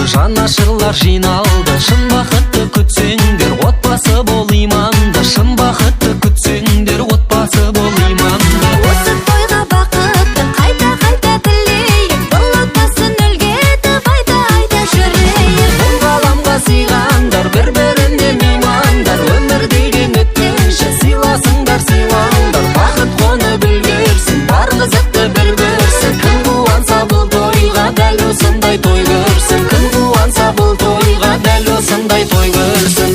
жанашырлар жиналды, шын бақытты күтсеңдер, отбасы бол иманды. Шын бақытты күтсеңдер, отбасы бол иманды. Осы тойға бақытты қайта тілейік, бұл отбасын үлгі етіп айта жүрейік. Бұл ғаламға сыйғандар, бір-біріне меймандар, өмір деген өткенше сыйласыңдар, сыйлаңдар. Бақыт қонып үлгерсін, бар қызықты бір көрсін. Кім қуанса бұл тойға дәл осындай той көрсін. Кім қуанса бұл тойға дәл осындай той көрсін.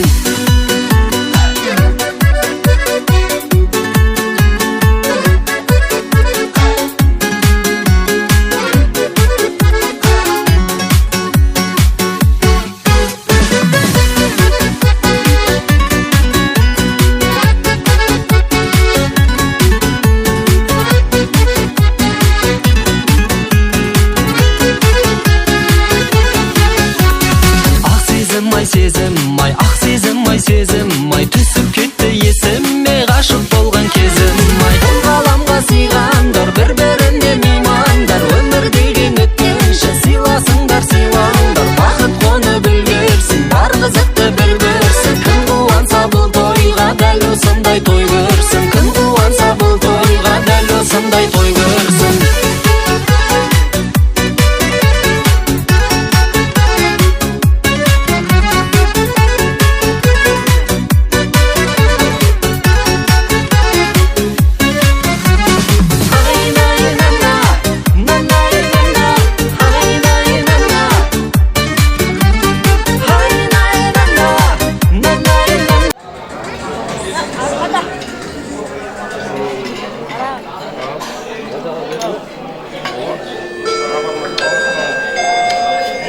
Ақ сезім ай, сезім ай, түсіп кетті есіме, ғашық болған кезім ай. Бұл ғаламға сыйғандар, бір-біріне меймандар, өмір деген өткенше сыйласыңдар, сыйлаңдар. Бақыт қонып үлгерсін, бар қызықты бір көрсін. Кім қуанса бұл тойға дәл осындай той көрсін. Кім қуанса бұл тойға дәл осындай той көрсін.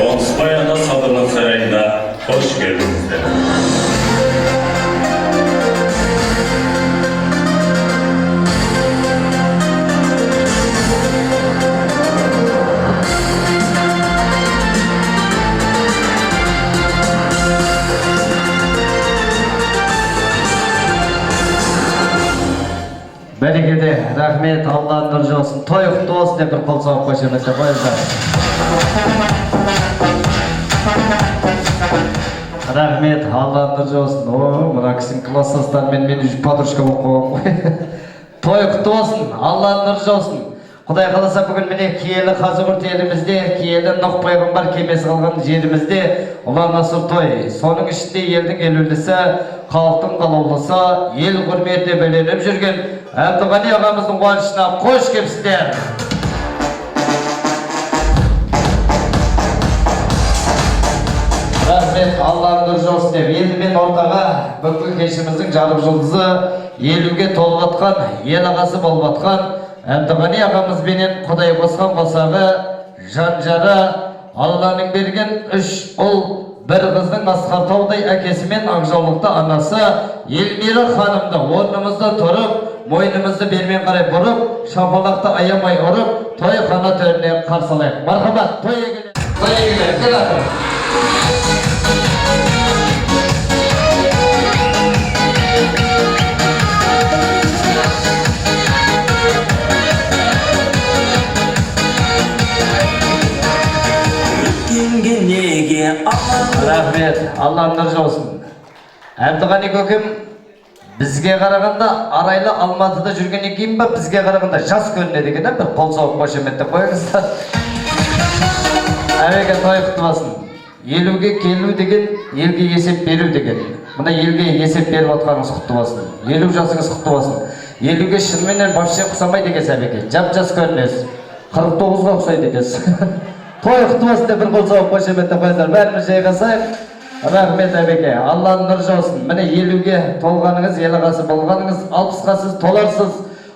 Oğuzbay Ana Saltanat Sarayı'na hoş geldiniz. Берекеде, рахмет, Allah'ın nurcu olsun. Toy kutlu olsun diye bir kol soğuk koşuyoruz. Рахмет, Allah'ın nurcu olsun. Mına kısım klassastan ben üçüncü patruşka okuyorum. Toy kutlu olsun, Allah'ın nurcu olsun. Құдай қаласа бүгін міне киелі Қазығұрт елімізде, киелі Нұх пайғамбар кемесі қалған жерімізде ұлан асыр той. Соның ішінде елдің елеулісі, халықтың қалаулысы, ел құрметіне бөленіп жүрген Әбдіғани ағамыздың қуанышына қош келіпсіздер. Рахмет, Allah'ın nurcu olsun деп, енді мен ортаға бүкіл кешіміздің жарық жұлдызы, елуге толып атқан, ел ағасы болып атқан Әбдіғани ағамызбенен Құдай қосқан қосағы, жан-жары, Алланың берген үш ұл, бір қыздың Асқар-таудай әкесі мен Ақжаулықты анасы Елмира ханымды орнымызда тұрып, мойнымызды бермен қарай бұрып, шапалақты аямай ұрып, той қана төріне қарсылайық. Мархабат, тойға келеді. Тойға келеді, кел атыр. Рахмет, Allah'ın nurcu olsun. Әбдіғани көкем бізге қарағанда арайлы Алматыда жүргеннен кейін ба бізге қарағанда жас көрінеді екен, бір қол соғып қошеметтеп қойыңыздар. Әуеге той құтты болсын. елуге келу деген елге есеп беру деген. Мына елге есеп беріп отқаныңыз құтты болсын. 50 жасыңыз құтты болсын. 50-ге шынымен вообще ұқсамайды екенсіз әбеке. Жап-жас көрінесіз. 49-ға ұқсайды екенсіз. Той құтты болсын деп бір қол соғып қошеметті қойыңыздар. Бәріміз жайғасайық. Рахмет әбеке. Алланың нұры жаусын. Міне 50-ге толғаныңыз, ел ағасы болғаныңыз, 60-ға сіз толарсыз.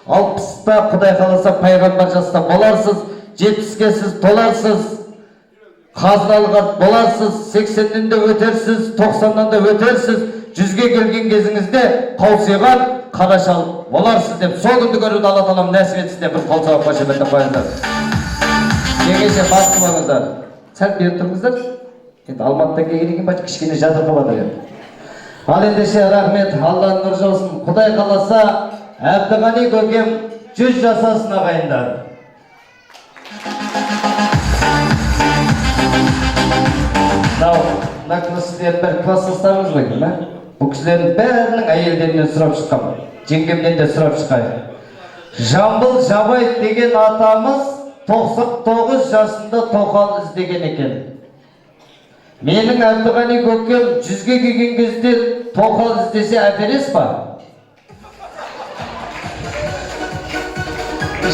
60-та Құдай қаласа пайғамбар жаста боларсыз. 70-ге сіз толарсыз. Қазыналыға боларсыз. 80-ден де өтерсіз, 90-дан да өтерсіз. 100-ге келген кезіңізде қаусиған қарашал боларсыз деп сол күнді көруді Алла тағалам нәсіп етсін деп бір қол соғып қошеметті қойыңыздар. Кеңесе басты болыңыздар. Сәл беріп тұрыңыздар. Енді Алматыдан келген бәлкім кішкене жатыр болады. Ал ендеше рахмет, Алланың нұры жаусын. Құдай қаласа Әбдіғани көкем 100 жасасын ағайындар. Мына кісілер бір класстастарыңыз ғой, ма? Бұл кісілердің бәрінің әйелдерінен сұрап шыққам, жеңгемнен де сұрап шыққайын. Жамбыл Жабай деген атамыз 99 жасында тоқал іздеген екен. Менің Әбдіғани көкем 100-ге келген кезде тоқал іздесе әперес па?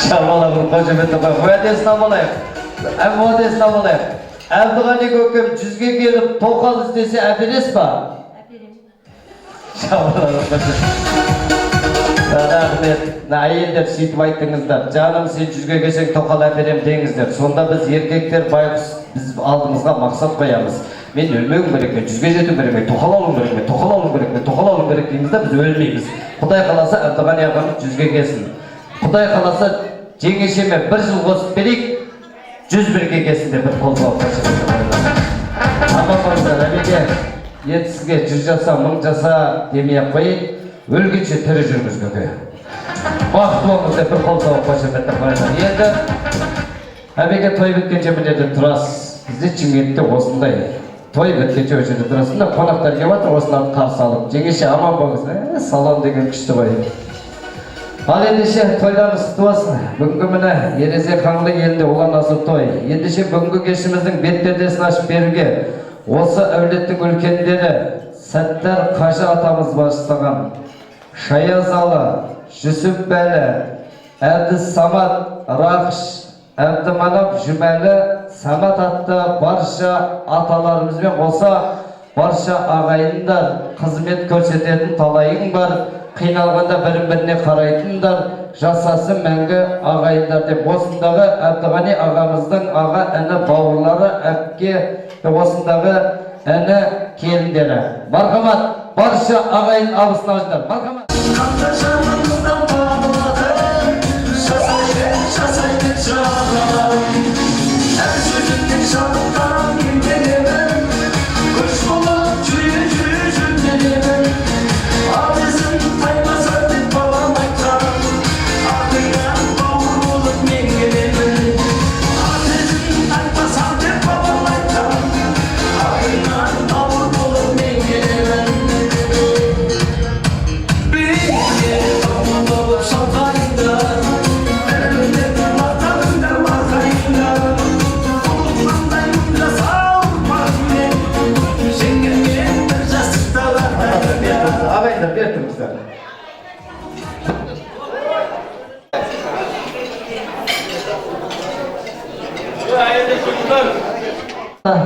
Шабалар қошеметті қой, уәдесін алайық. Әбдіғани көкем 100-ге келіп тоқал іздесе әперес па? Әперем. Шабалар қошеметті. Рахмет. Әйелдер сөйтіп айттыңыздар. Жаным, сен 100-ге келсең тоқал әперем деңіздер. Сонда біз еркектер байғұс біз алдымызға мақсат қоямыз. Мен өлмеуім керек, 100-ге жету керек, тоқал алуым керек дейміз, біз өлмейміз. Құдай қаласа Әбдіғани ағамыз 100-ге келсін. Құдай қаласа жеңешеме 1 жыл қосып берейік, 101-ге келсін деп бір қол соғып қойыңыздар. Аман болыңыздар, әбеке. Енді сізге 100 жаса, 1000 жаса демей-ақ қойын, өлгенше тірі жүріңіз көке. Бақытты болыңыз деп бір қол соғып қошеметті қойыңыздар. Енді әбеке той біткенше мына жерде тұрасыз. Бізде Шымкентте осындай той біткенше осы жерде тұрасыз. Мына қонақтар келіп жатыр, осыларды қарсы алып. Жеңеше аман болыңыз. Салам деген күшті ғой. Ал ендеше тойларымыз құтты болсын. Бүгінгі міне Ерезе Қаңлы елінде ұлан асыл той. Ендеше бүгінгі кешіміздің бет-пердесін ашып беруге осы әулеттің үлкендері Сәттар Қажы атамыз бастаған Шаязалы, Жүсіп Бәлі, Әбдіс Самат, Рақыш, Әбдіманап, Жүмәлі, Самат атты барша аталарымызбен қоса барша ағайындар, қызмет көрсететін талайың бар, қиналғанда бірін-біріне қарайтындар, жасасын мәңгі ағайындар деп осындағы Әбдіғани ағамыздың аға әні бауырлары әпке осындағы әні келіндері. Мархамат, барша ағайын абысын аждар. Мархамат.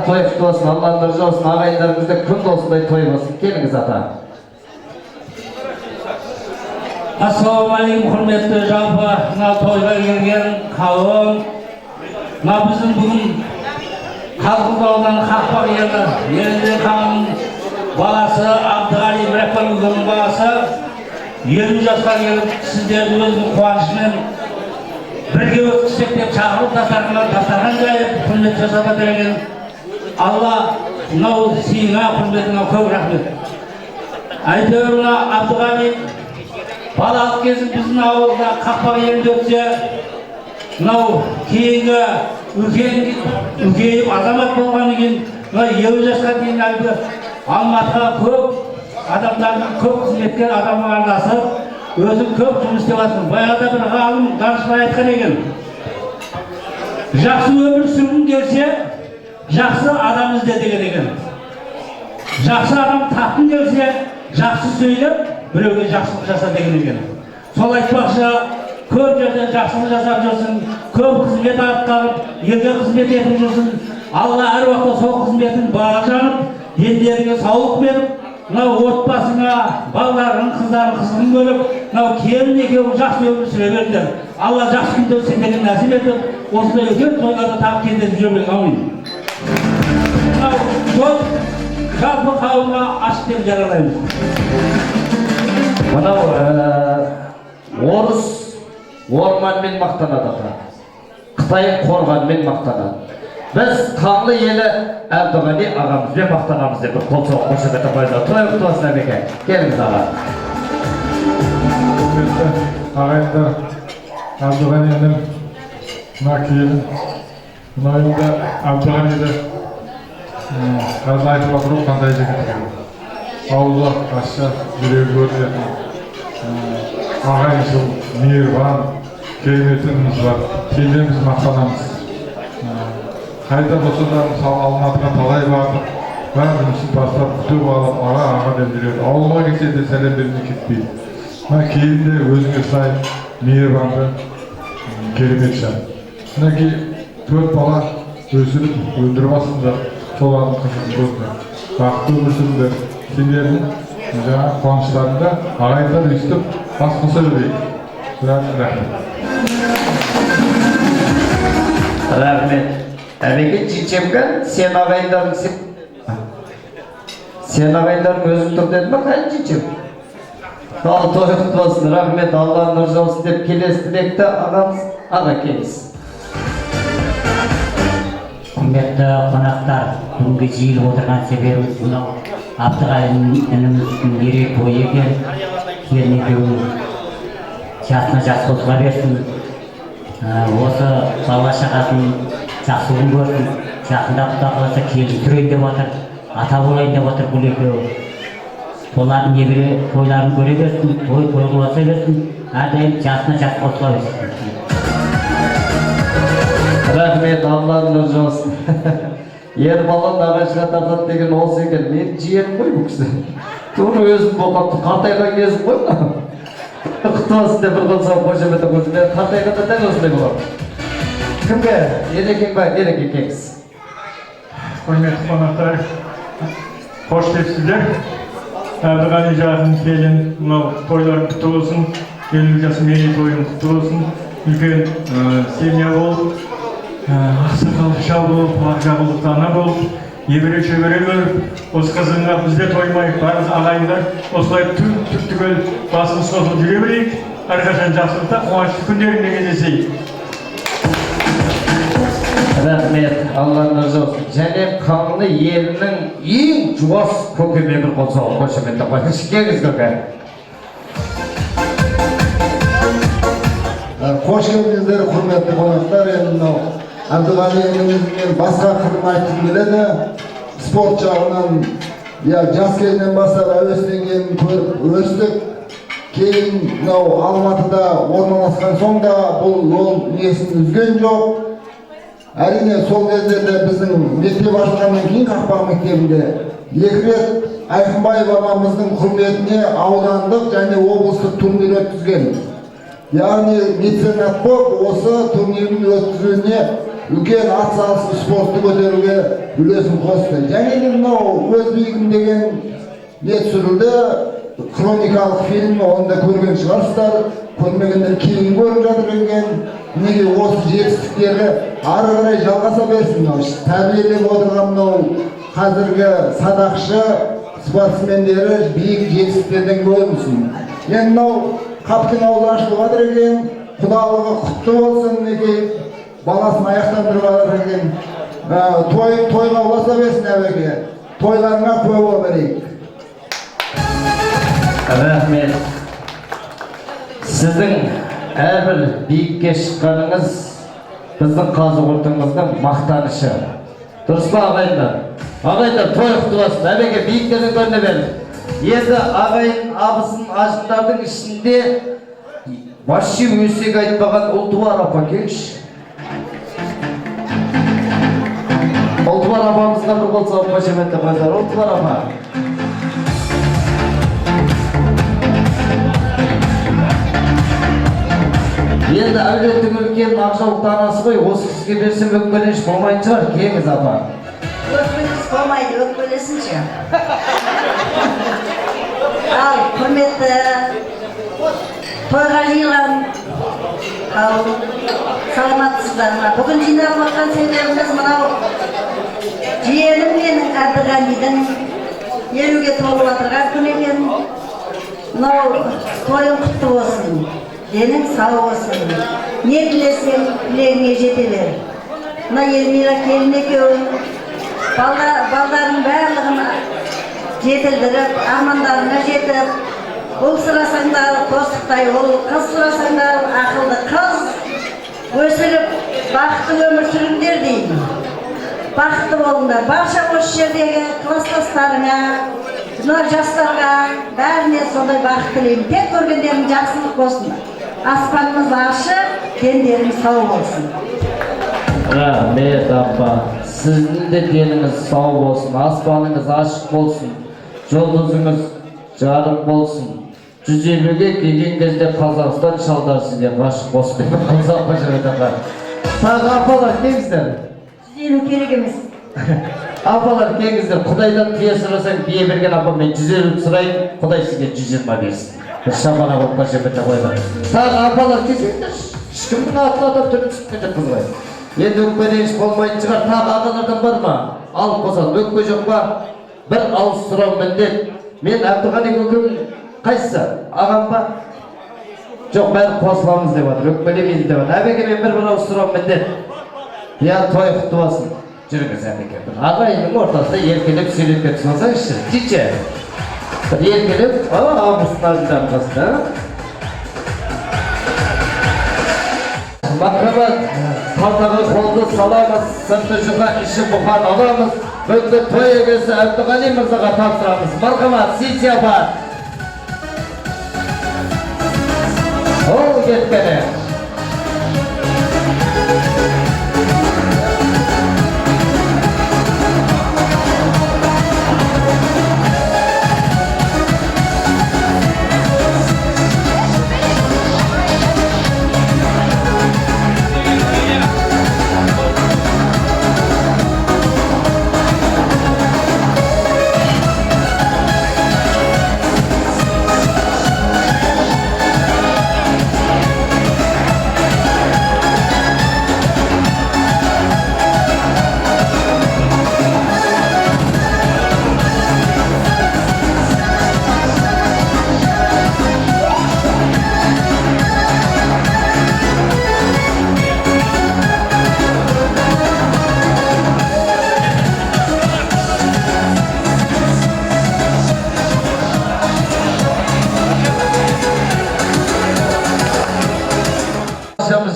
Той құтты болсын, Алланың нұры жаусын, ағайындарыңызда күн осындай той болсын. Келіңіз ата. Ассалаумағалейкум, құрметті жалпы мына тойға келген қауым. Мына біздің бүгін Қалқұлды ауданы Қақпақ елі Ерезе Қаңның баласы Әбдіғали Мірәппәлінің баласы 50 жасқа келіп сіздерді өзінің қуанышымен бірге өткізсек деп шақырып дастархан жайып құрмет жасап берген Алла мынау сыйыңа құрметіңе көп рахмет. Әйтеуір мына Әбдіғали балалық кезін біздің ауылда Қақпақ елінде өтсе, мынау кейінгі үлкейіп азамат болғаннан кейін 50 жасқа дейін әлгі Алматыға көп адамдардың көп қызметкер адамға араласып, өзің көп жұмыс істеп жатырсың. Баяғыда бір ғалым данышпан айтқан екен. Жақсы өмір сүргің келсе, жақсы адам ізде деген екен. Жақсы адам тапқың келсе, жақсы сөйлеп, біреуге жақсылық жаса деген екен. Сол айтпақшы, көп жерден жақсылық жасап жүрсін, көп қызмет атқарып, елге қызмет етіп жүрсін. Алла әр уақытта сол қызметін бара жанып, елдеріңе саулық беріп, мынау отбасыңа, балаларың, қыздарың қызығын көріп, мынау келін екеуі жақсы өмір сүре беріңдер. Алла жақсы күнде сендерге нәсіп етіп, осындай үлкен тойларда тағы келдіріп жүре беріңдер. Амин. Мынау той жалпы қауымға ашық деп жариялаймыз. Мынау орыс орманмен мақтанады, Қытай қорғанмен мақтанады. Біз қаңлы елі Әбдіғали ағамызбен мақтанамыз деп бір қол соғып қошемет апайда. Той құтыласына беке. Келіңіз аға. Ағайындар, Әбдіғалидің мына келін, мына енді Әбдіғалиді қазір айтып отыру қандай жігіт екен. Ауылы қасша жүрегі өртетін, ағайыншыл, мейірбан, кереметіміз бар. Келеміз мақтанамыз. Қайда болса да мысалы Алматыға талай бардық, бәрімізді бастап күтіп алып, аға деп жүреді. Ауылға келсе де сәлем бермей кетпейді. Мына келін де өзіңе сай, мейірбанды, керемет жан. Мінекей 4 бала өсіріп, өндіріп алсыңдар, солардың қызын көрдіңдер. Бақытты өмір сүріңдер. Сендердің жаңа қуаныштарында ағайындар өстіп, бас қоса берейік. Рахмет. Рахмет. Әбеке чичемген, сен ағайындарың өзің тұр деді ма, қайын чичем? Ал той құтты болсын, рахмет, Алла нұр жаусын деп келесі тілекті ағамыз, аға келіңіз. Құрметті қонақтар, бүгінгі жиылып отырған себебіміз мынау Әбдіғали ініміздің мерейтойы екен. Келін екеуі жасына жас қосыла берсін. Осы бала шағасын жақсы күн көрсін. Жақында Құда қаласа келін түрейін деп отыр, ата болайын деп отыр бұл екеуі. Олардың небере тойларын көре берсін, той қыласа берсін, әрдайым жасына жас қосыла берсін. Рахмет, Алла нұр жаусын. Ер балан ағашқа тартады деген осы екен. Мен жиенім ғой бұл кісі. Тур өзім боқапты, қартайған кезім ғой ма? Құтты болсын деп бір қол соғып қошеметті қойсын. Мен қартайғанда дәл осындай боламын. Кімге? Ерекең ба? Ерекең кеңіз. Құрметті қонақтар, қош келіпсіздер. Әбдіғали жағын келін, мынау тойлар құтты болсын, 50 жас мерейтойың құтты болсын. Үлкен семья болып, ақсақал шал болып, ақжабылдықты ана болып, ебіре шөбере көріп, осы қызыңа бізде тоймай, барлық ағайындар осылай түгел басымыз қосылып жүре берейік. Әрқашан жақсылықта, қуанышты күндерінде кездесейік. Рахмет, Алла нұр жаусын. Және қаңлы елінің ең жуас көкеме бір қол соғып қошеметті қойыңыз. Келіңіз көке. Қош келдіңіздер, құрметті қонақтар. Енді мынау Әбдіғали інімізбен басқа қырын айтқым келеді. Спорт жағынан, жас кезінен бастап әуестен кейін көріп өстік. Кейін мынау Алматыда орналасқан соң да бұл жол несін үзген жоқ. Әрине сол кездерде біздің мектеп ашылғаннан кейін Қақпақ мектебінде 2 рет Айқынбаев ағамыздың құрметіне аудандық және облыстық турнир өткізген. Яғни меценат болып осы турнирдің өткізуіне үлкен атсалысып спортты көтеруге үлесін қосты. Және де мынау өз биігім деген не түсірілді, хроникалық фильм, оны да көрген шығарсыздар. Көрмегендер кейін көріп жатыр екен. Неге осы жетістіктері ары қарай жалғаса берсін. Тәрбиелеп отырған мынау қазіргі садақшы спортсмендері биік жетістіктерден көрінсін. Енді мынау қаптың аузы ашылып жатыр екен, құдалығы құтты болсын, неге баласын аяқтандырып жатыр екен. Тойға ұласа берсін әбеке, тойларына куә бола берейік. Рахмет. Сіздің әрбір биікке шыққаныңыз біздің Қазығұртымыздың мақтанышы. Дұрыс па ағайындар? Ағайындар, той құтты болсын. Әбеке биіктердің төріне берді. Енді ағайын абысын ажындардың ішінде вообще өсек айтпаған ұлты бар апа, келші. Oltuvar apamızga bir kol soğuk başemetle koydular. Oltuvar apa. Енді әулеттің үлкен ақжалық танасы ғой, осы сізге берсем өкпелеш болмайтын шығар, кеңіз апа. Өкпелес болмайды, өкпелесінші. Ал, құрметті тойға жиылған қауым, саламатсыздар ма? Бүгін жиналып отқан себебіміз мынау жиенім менің Әбдіғалидың 50-ге толып отырған күн екен. Мынау тойың құтты болсын. Денің сау болсын. Не тілесең, тілегіңе жете бер. Мына Елмира келін екеуің балдардың барлығын жетілдіріп, армандарына жетіп, ұл сұрасаңдар достықтай ұл, қыз сұрасаңдар ақылды қыз өсіріп, бақытты өмір сүріңдер деймін. Бақытты болыңдар. Барша осы жердегі класстастарыңа, мына жастарға бәріне сондай бақыт тілеймін. Тек көргендерің жақсылық болсын. Аспанымыз ашық, дендерің сау болсын. Рахмет апа. Сіздің де деніңіз сау болсын, аспаныңыз ашық болсын, жолдызыңыз жарық болсын. 150-ге келген кезде Қазақстан шалдар сізге ғашық болсын деп Қазақ башыратаға. Тағы апалар кеңіздер. 150 керек емес. Апалар кеңіздер, Құдайдан тие сұрасаң, тие берген апа мен 150 сұрайын, Құдай сізге 120 берсін. Бір шабана болып башыратаға қойды. Тағы апалар кеңіздер, ешкімнің атын атап түрін түсіп қыз ғой. Енді өкпелеш болмайтын шығар, тағы ағалардан бар ма? Ал қосан, өкпе жоқ па? Бір ауыз сұрау міндет. Мен Әбдіғали көкем қайсысы? Ағам ба? Жоқ, бәрі қосыламыз деп жатыр, өкпелемейді деп жатыр. Әбеке мен бір ауыз сұрау міндет. Я той құтты болсын. Жүріңіз әбеке. Ағайынның ортасында еркелеп сөйлеп кетсін алсаңызшы. Житше. Еркелеп, абысын ажыдан қасында. Мақабат, қалтаға қолды саламыз, сырты жұқа іші бұқан аламыз. Бүгінгі той егесі Әбдіғали мырзаға тапсырамыз. Марқабат, сети апа. Ол кеткені.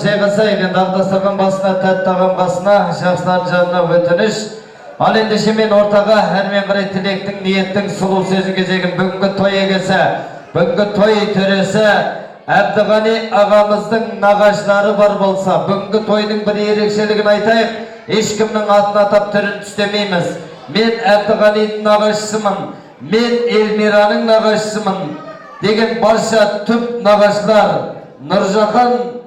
Жайғасайын, ақтастырған басына, тәттаған басына, жақсылардың жанына өтініш. Ал ендеше мен ортаға әрмен қарай тілектің, ниеттің, сұлу сөзін кезегін бүгінгі той егесі, бүгінгі той төресі Әбдіғали ағамыздың нағашылары бар болса, бүгінгі тойдың бір ерекшелігін айтайық, ешкімнің атын атап түрін түстемейміз. Мен Әбдіғалидің нағашысымын, мен Эльмираның нағашысымын деген барша түп нағашылар Нұржахан,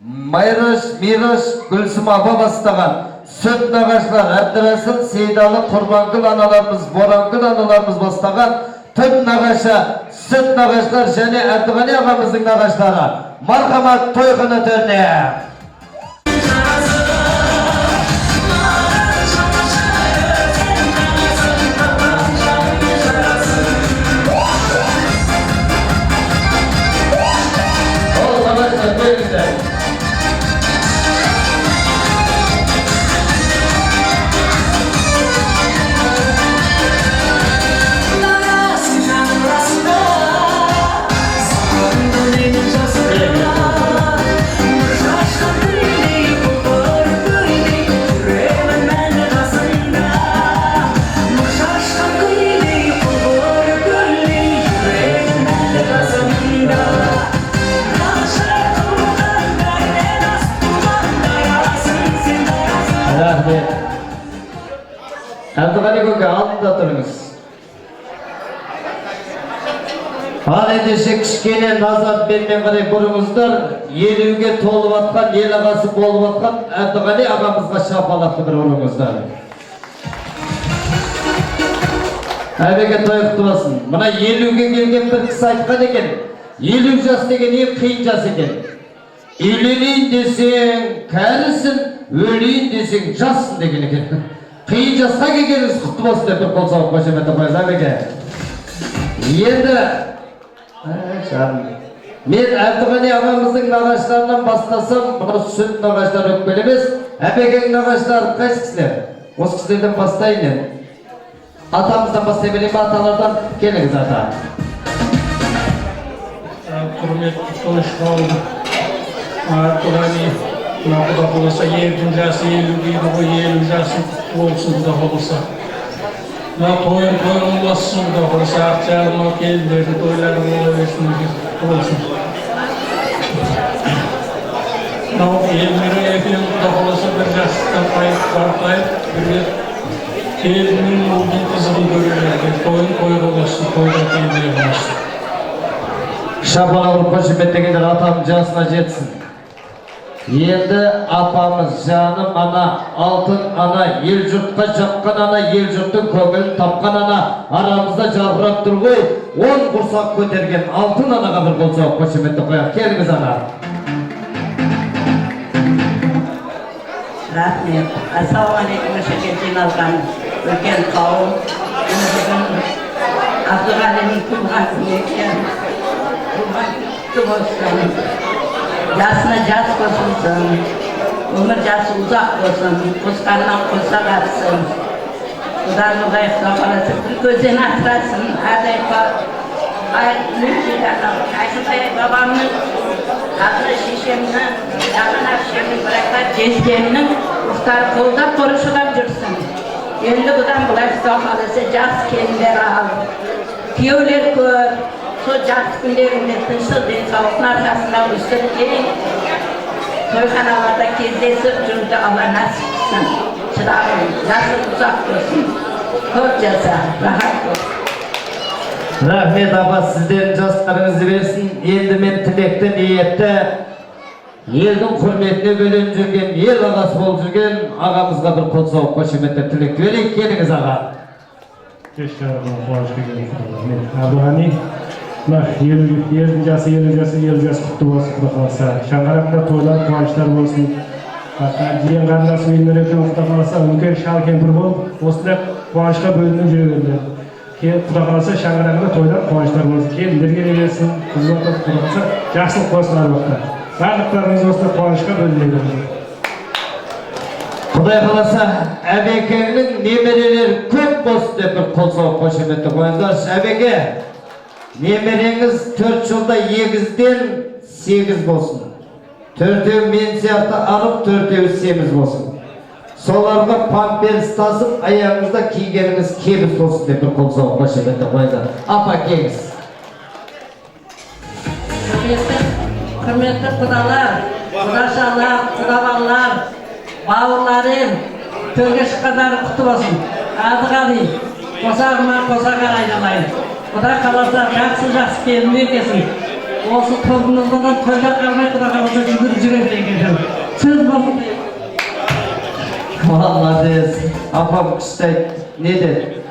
Майраш, Мираш, Гүлсім апа бастаған сүт нағашылар Әбдірәсіл, Сейдалы, Құрбанқұл аналарымыз, Боранқұл аналарымыз бастаған түп нағашы, сүт нағашылар және Әбдіғали ағамыздың нағашылары. Мархамат тойғыны төріне. Yaşlı көке алдында тұрыңыз. Ал ендеше кішкене назар бермен қарай бұрыңыздар. 50-ге толып атқан, ел ағасы болып атқан Әбдіғали ағамызға шапалақты бір ұрыңыздар. Әбеке тойықты басын. Мына 50-ге келген бір кісі айтқан екен. 50 жас деген ең қиын жас екен. Үйленейін десең кәрісін, өлейін десең жассың деген екен. Қиын жасқа келгеніңіз құтты болсын деп бір қол соғып қошеметті қойыз Әбеке. Енді мен Әбдіғали ағамыздың нағаштарынан бастасам, бұны сүт нағаштар өкпелемес. Әбекең нағаштары қайсы кісілер? Осы кісілерден бастайын енді. Атамыздан бастай берейін ба, аталардан? Келіңіз ата. Құрметті тойшыға oldu. Әбдіғали, Құда болса, ердің жасы 50 дейді ғой, 50 жасы болсын да болса. Тойын болсын да болса, ақчағыма келдерді тойларын ола берсін болсын. Елмері екең да болса бір жастықтан қайып, бір келінің олдың қызығын көрелерді. Тойын болсын, тойға келдері болсын. Шапалақ ұрып қошеметтегендер атамыз жасына жетсін. Енді апамыз жаным ана, алтын ана, ел жұртқа жапқан ана, ел жұрттың көңілін тапқан ана, арамызда жарқырап тұр ғой, 10 құрсақ көтерген алтын анаға бір қол соғып қошеметті қояқ. Келіңіз ана. Рахмет. Ассалаумағалейкум, шекер жиналған үлкен қауым. Әбдіғалидің туған күні екен. Туған күтті болсын. Жасына жас қосылсын, өмір жасы ұзақ болсын, қосқаннан қоса қатсын. Құдан ұлайықта қаласын, бір көзден асырасын, әрдайқа Айсынтай бабамның, қазір шешемнің, жағын әпшемнің, бірақат жездемнің ұстары қолдап қорышылап жүрсін. Енді бұдан бұлайықта қаласы жас келіндер ал, күйеулер көр, сол жас күндерінде тыншыл денсаулықтың арқасында өсіп ең тойханаларда кездесіп жүруді Алла нәсіп етсін. Шыдағым, жасы ұзақ болсын, көп жаса, рахат болсын. Рахмет апа, сіздердің жастарыңызды берсін. Енді мен тілекті, ниетті, елдің құрметіне бөленіп жүрген, ел ағасы болып жүрген ағамызға бір қол соғып қошеметтеп тілек берейік. Келіңіз аға. Кешқарыма қуанышқа келдім. Әбдіғали, елдің жасы құтты болсын, Құда қаласа. Шаңғарақта тойлар, қуаныштар болсын. Жиен қарындасым елмеректе Құда қаласа, үлкен шал кемпір болып, осындай қуанышқа бөлініп жүре берді. Құда қаласа, Шаңғарақта тойлар, қуаныштар болсын. Келіндер келе берсін, қызылата Құда қаласа, жақсылық болсын арбақта. Барлықтарыңыз осындай қуанышқа бөліне берді. Құдай қаласа, Әбекеңнің немерелері көп болсын деп бір қол соғып қошеметті қойыңыздаршы. Әбеке, немереңіз 4 жылда 8-ден 8 болсын. 4-еу мен сияқты арып, 4-еу семіз болсын. Соларға памперс тасып, аяғыңызда кигеніңіз кебіз болсын деп бір қол соғып қошеметті қойыңыздар. Апа, кеңіз. Құрметті құдалар, құдашалар, құдабалар, бауырларым, төрге шыққандары құтты болсын. Әбдіғали, қосағыма қосаға айналайын. Құда қаласа жақсы келін беркесін. Осы тобымыздан тойға қалмай Құда қаласа жүгіріп жүреді екен. Сөз болсын. Молодец. Апам күшті не деді?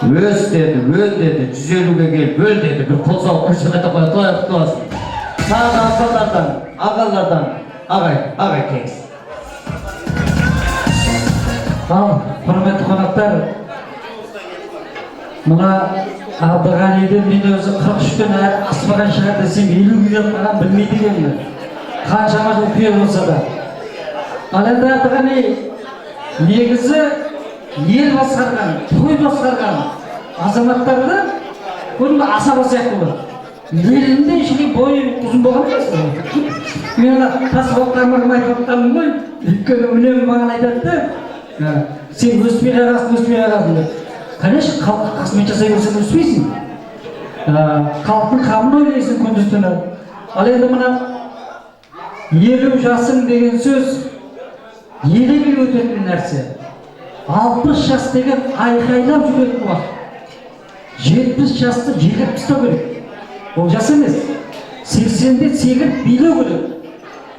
Өз деді, өл деді, 150-ге кел, бөл деді, бір қол соғып қошеметті қоя, тойға құтты болсын. Тағы ағалардан, ағай кеңіз. Құрметті қонақтар, мына Әбдіғалиді мен өзі 43-тен әрі аспаған шығар десем 50-ге қалған білмейді екенмін. Қаншама жыл күйе болса да. Ал енді Әбдіғали негізі ел басқарған, той басқарған азаматтарды көрінбі асаба сияқты болады. Елінде ішінде бойы ұзын болған емес. Мен тасболттарым айтып ғой, өйткені үнемі маған айтады, сен өспей қағасың деп. Конечно, халыққа қасымен жасай берсең өспейсің. Халықтың қамын ойлайсың күндіз-түні. Ал енді мына 50 жасың деген сөз елеме өтетін нәрсе. 60 жас деген айқайлап жүретін уақыт. 70 жасты жегіп тастау керек. Ол жас емес. 80-де секіріп билеу керек.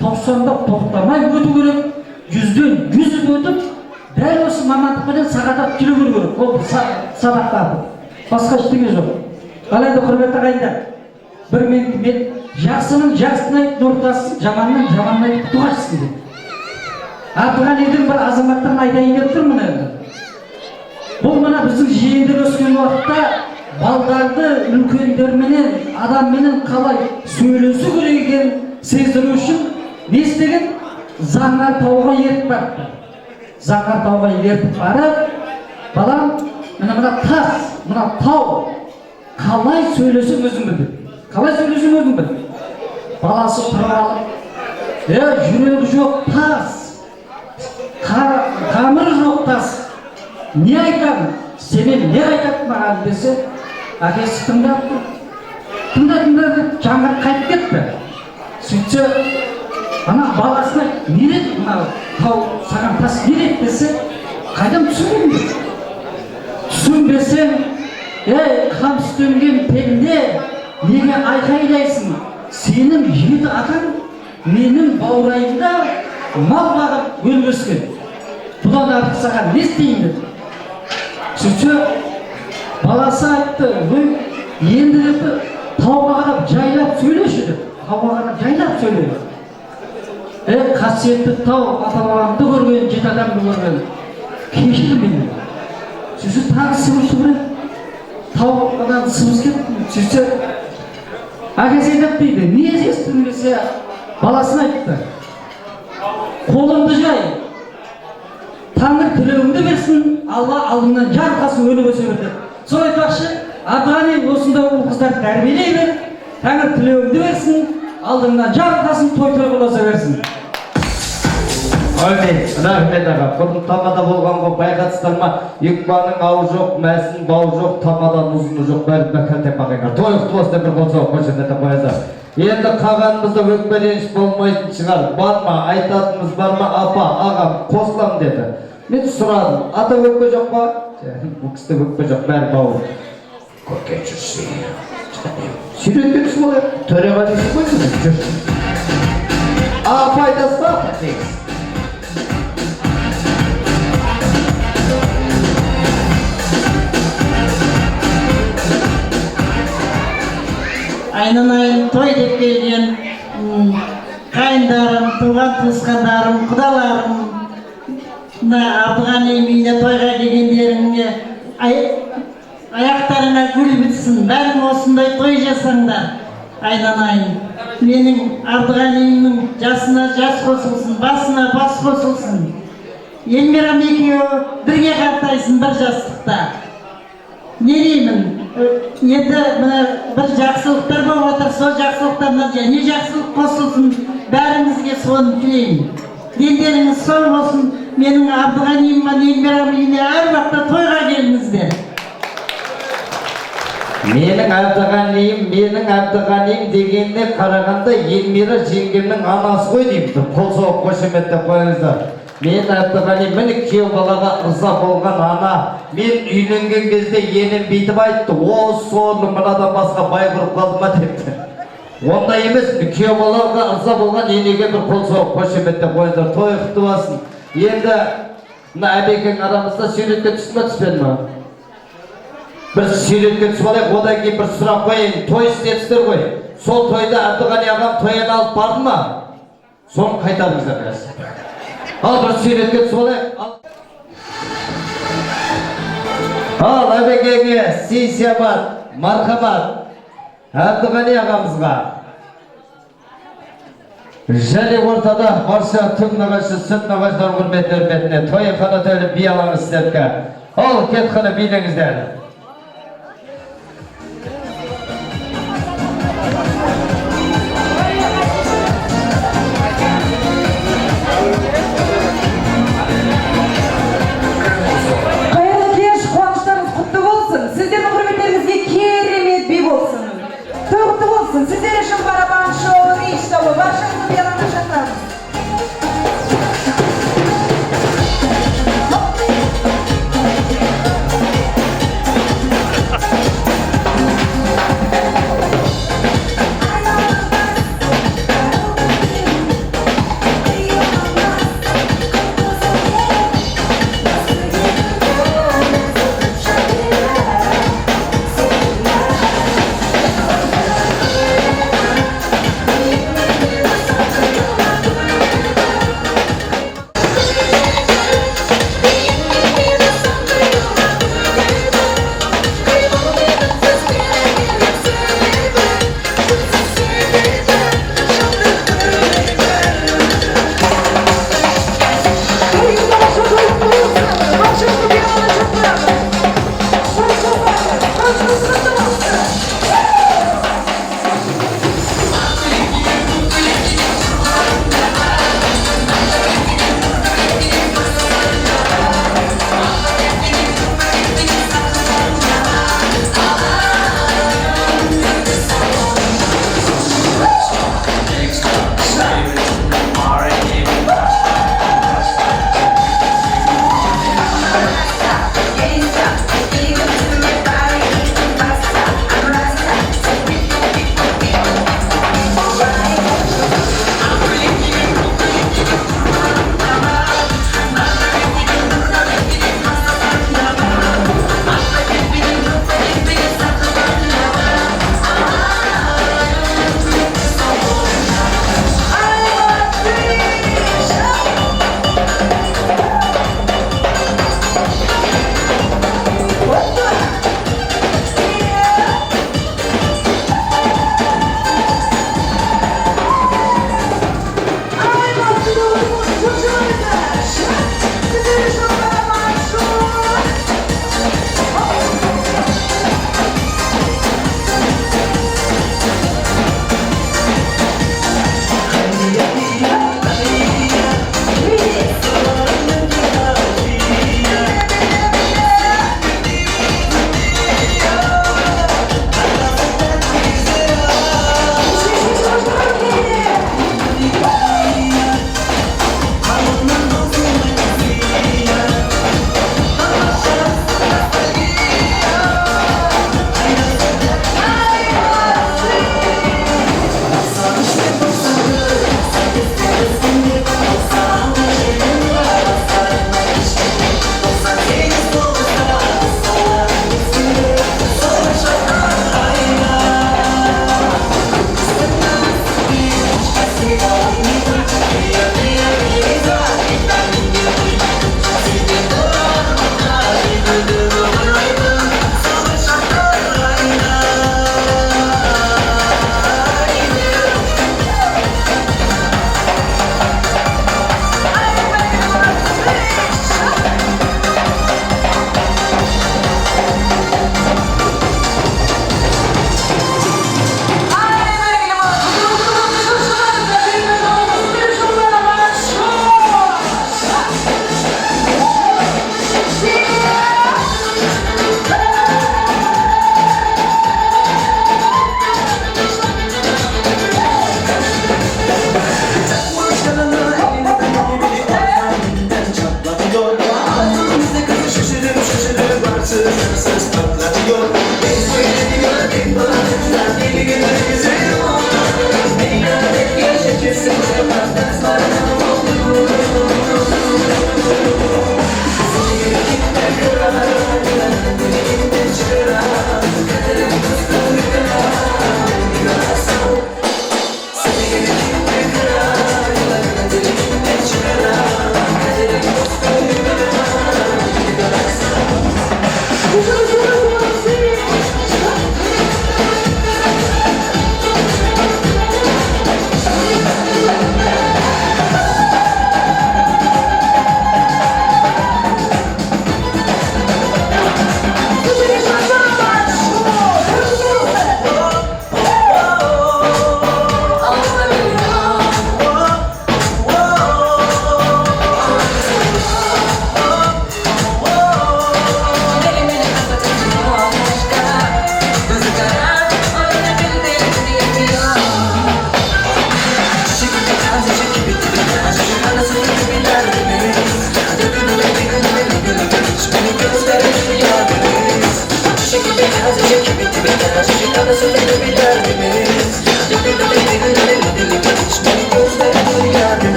90-да тоқтамай өту керек. 100-ден 100 өтіп, дәл осы мамандықпен сағаттап жүру керек. Ол сабақтарды. Басқа ештеңе жоқ. Алайда құрметті ағайындар, мен жақсының жақсыны айтып нұртасын, жаманның жаманын айтып туғашсын деп. Абдығалидың бір азаматтарын айтайын деп тұрмын енді. Бұл мына біздің жиендер өскен уақытта балдарды үлкендерменен, адамменен қалай сөйлесу керек екенін сездіру үшін не істеген? Заңғар тауға ертіп барды. Заңғар тауға ертіп барып, балам, мына тас, мына тау қалай сөйлесің өзің біл. Қалай сөйлесің өзің біл. Баласы тұрып алып, жүрегі жоқ тас, қамыры жоқ тас. Не айтамын? Сенен не айтады маған десе, әкесі тыңдап тұр. Тыңдап жаңғырып қайтып кетті. Сөйтсе, ана баласына не деді, мына тау саған тас не деді десе, қайдан түсінбеймін. Түсінбесең, қам түстенген пенде неге айқайлайсың? Сенің 7 атаң менің баурайымда мал бағып өлмескен. Бұдан артық саған не істейін деді. Сөйтсе, баласы айтты, енді деді, тауға қарап жайлап сөйлеші деді. Тауға қарап жайлап сөйледі. Қасиетті тау, ата-бабамды көрген, 7 адамды көрген. Кешір мені. Сөйтсе, тағы сыбыр-сыбыр тауғадан сыбыз кетті. Сөйтсе, әкесі айтады дейді, не естің десе, баласына айтты. Қолымды жай, Таңыр тілеуіңді берсін, Алла алдыңнан жарқасын өлі өсе берді. Сол айтпақшы, Абдығали осында ол қыздар тәрбиелей бер, Таңыр тілеуіңді берсін, алдыңнан жарқасын той-той қыласа берсін. Әмин, рахмет аға. Бұның тамада болған ғой, байқатыстар ма, Юкбаның ау жоқ, мәсін бау жоқ, тамадан ұзыны жоқ, бәрі бәкәлтеп ағайынға. Тойық туасты бір қолсау қошынеті қойыздар. Енді қағанымызда өкпеленіш болмайтын шығар. Бар ма, айтатынымыз бар ма, апа, ағам, қосылам деді. Мен сұрадым, ата өкпе жоқ па? Бұл кісі өкпе жоқ, бәрі бауыр. Көке жүрсі. Сүйреткенсіз болайық, төреға дейсіз қойсыз, жүрсіз. Пайдасы ба? Дейсіз. Айнанайын той деп келген қайындарым, туған туысқандарым, құдаларым, Абдығали үйіне тойға келгендеріңе аяқтарына гүл бітсін, бәрің осындай той жасаңдар. Айнанайын, менің Абдығалиімнің жасына жас қосылсын, басына бас қосылсын. Елмирам екеуі бірге қартайсын бір жастықта. Не деймін? Енді бір жақсылықтар болып отыр, сол жақсылықтарына не жақсылық қосылсын, бәріңізге соны тілеймін. Дендеріңіз сол болсын, менің Абдығалиіме, Елмирам үйіне әр уақытта тойға келіңіздер. Менің Абдығалиім дегеніне қарағанда Елмира жеңгемнің анасы ғой деймін. Қол соғып қошеметтеп қойыңыздар. Мен Абдығали, міне күйеу балаға ырза болған ана. Мен үйленген кезде енем бүйтіп айтты, о сорлы мынадан басқа бай құрып қалды ма депті. Ондай емес, күйеу балаға ырза болған енеге бір қол соғып қошеметтеп қойыңыздар. Той құтты болсын. Енді мына әбекең арамызда суретке түсті ме, түспеді ме? Бір суретке түсіп алайық, одан кейін бір сұрақ қойайын. Той істетістер ғой. Сол тойда Абдығали ағам тойын алып барды ма? Соны қайтарыңыздар қазір. Ал бір суретке түсіп алайық. Ал әбекеңе сый-сияпат, мархамат Абдығали ағамызға. Және ортада барша түп нағашы, сүт нағаштар құрметіне тойхана төліп би алаңыз сіздерге. Ал кетхана билеңіздер. Sizler için baraban şovu, iştavı, başınızı bir yana şatarız.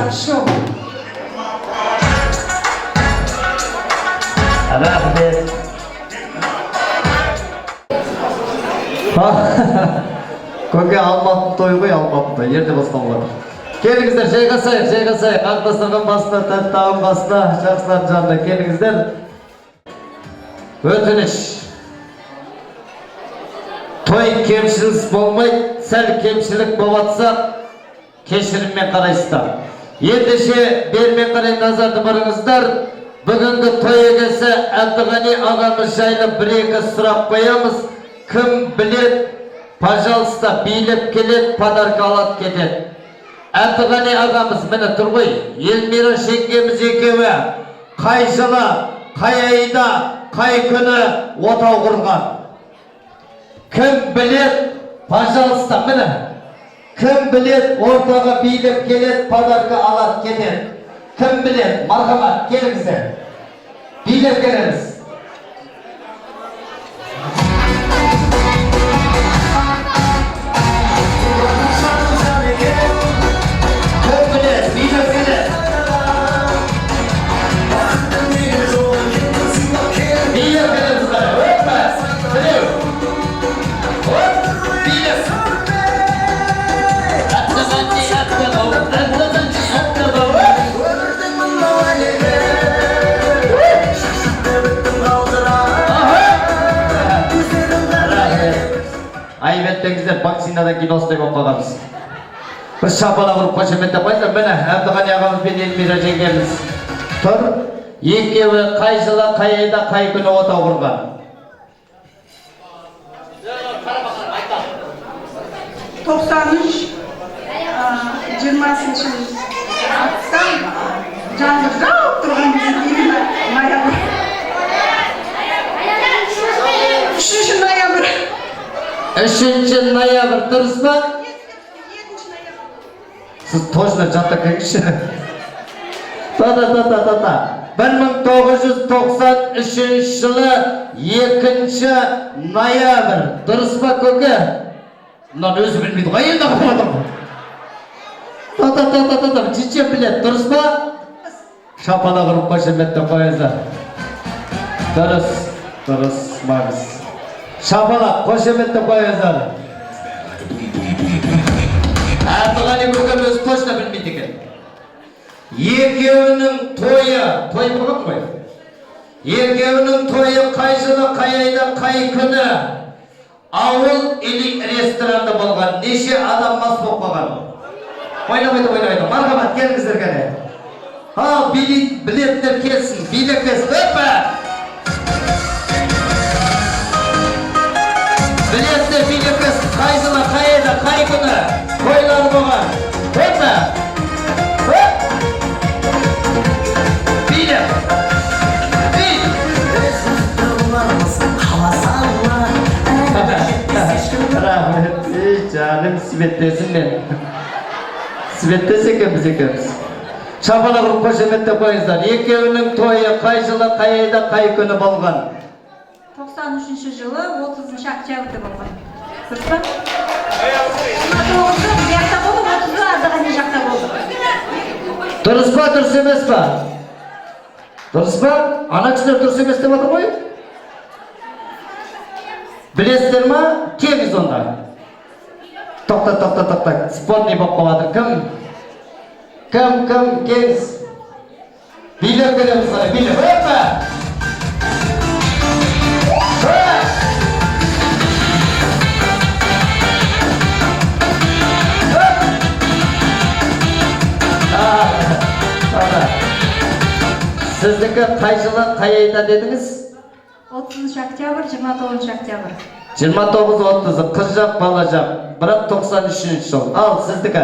Хорошо. Рахмет. Көке алматы той ғой, алматы той. Ерте басталып жатыр. Келіңіздер, жайғасайық. Ақтастырған басына, тәттағын басына, жақсылардың жанына келіңіздер. Өтініш. Той кемшілік болмайды, сәл кемшілік болатсақ, кешіріммен қарайсыздар. Ендеше бермен қарай назарды барыңыздар. Бүгінгі той егесі Әбдіғани ағамыз жайлы бір-екі сұрақ қоямыз. Кім білет, пожалуйста, билеп келет, подарка алат кетет. Әбдіғани ағамыз міне тұр ғой. Елмира шеңгеміз екеуі қай жылы, қай айда, қай күні отау құрған. Кім білет, пожалуйста, міне. Кім білет, ортаға билеп келет, подарка алат кетет. Кім білет, мархамат, келіңіздер. Билеп келеміз. Айбеттеңіздер, вакцинадан киносындай болып қалғанбыз. Біз шапала құрып қошеметтеп қойыңыздар. Міне Әбдіғани ағамыз бен Елмира жеңгеміз тұр. Екеуі қай жылы, қай айда, қай күні отау құрған. 93 20-шы аттан жаңғыр жауып тұрған кезде ноябрь. 3 ноябрь. 3 ноябрь дұрыс па? Сіз точно жаттап келіңізші. Та. 1993 жылы 2 ноябрь. Дұрыс па көке? Мұнан өзі білмейді ғой енді қойдым. Та. Жиже білет. Дұрыс па? Шапала құрып қошеметтеп қойыңыздар. Дұрыс маңыз. Шапала қошеметтеп қойыңыздар. Әбдіғани көкем өзі точно білмейді екен. Екеуінің тойы болған ғой. Екеуінің тойы қай жылы, қай айда, қай күні ауыл или ресторанда болған. Неше адам мас болып қалған. Ойнамайды. Мархамат, келіңіздер кәне. Билеттер келсін, билет келсін. Білеттер билет келсін. Қай жылы, қай айда, қай күні тойлар болған. Canım sivettesin ben. Sivettesek biz ekemiz. Şapala kurup koşemette koyuzlar. Ekevinin toyu kay жылы, kay ayda, kay günü bolgan. 93 жылы 30 октябрьде болған. Дұрыс па? 29-ы жақта болды, 30-ы Әбдіғани жақта болды. Дұрыс па, дұрыс емес па? Дұрыс па? Ана кісілер дұрыс емес деп отыр ғой? Білесіздер ма? Кеңіз онда. Тоқта. Спорный болып қалады. Кім? Кеңіз. Билеп келеміз ғана, билеп. Сіздікі қай жылы, қай айда дедіңіз? 30 октябрь, 29 октябрь. 29-30, қыз жақ, бала жақ. Бірақ 93 жыл. Ал, сіздікі?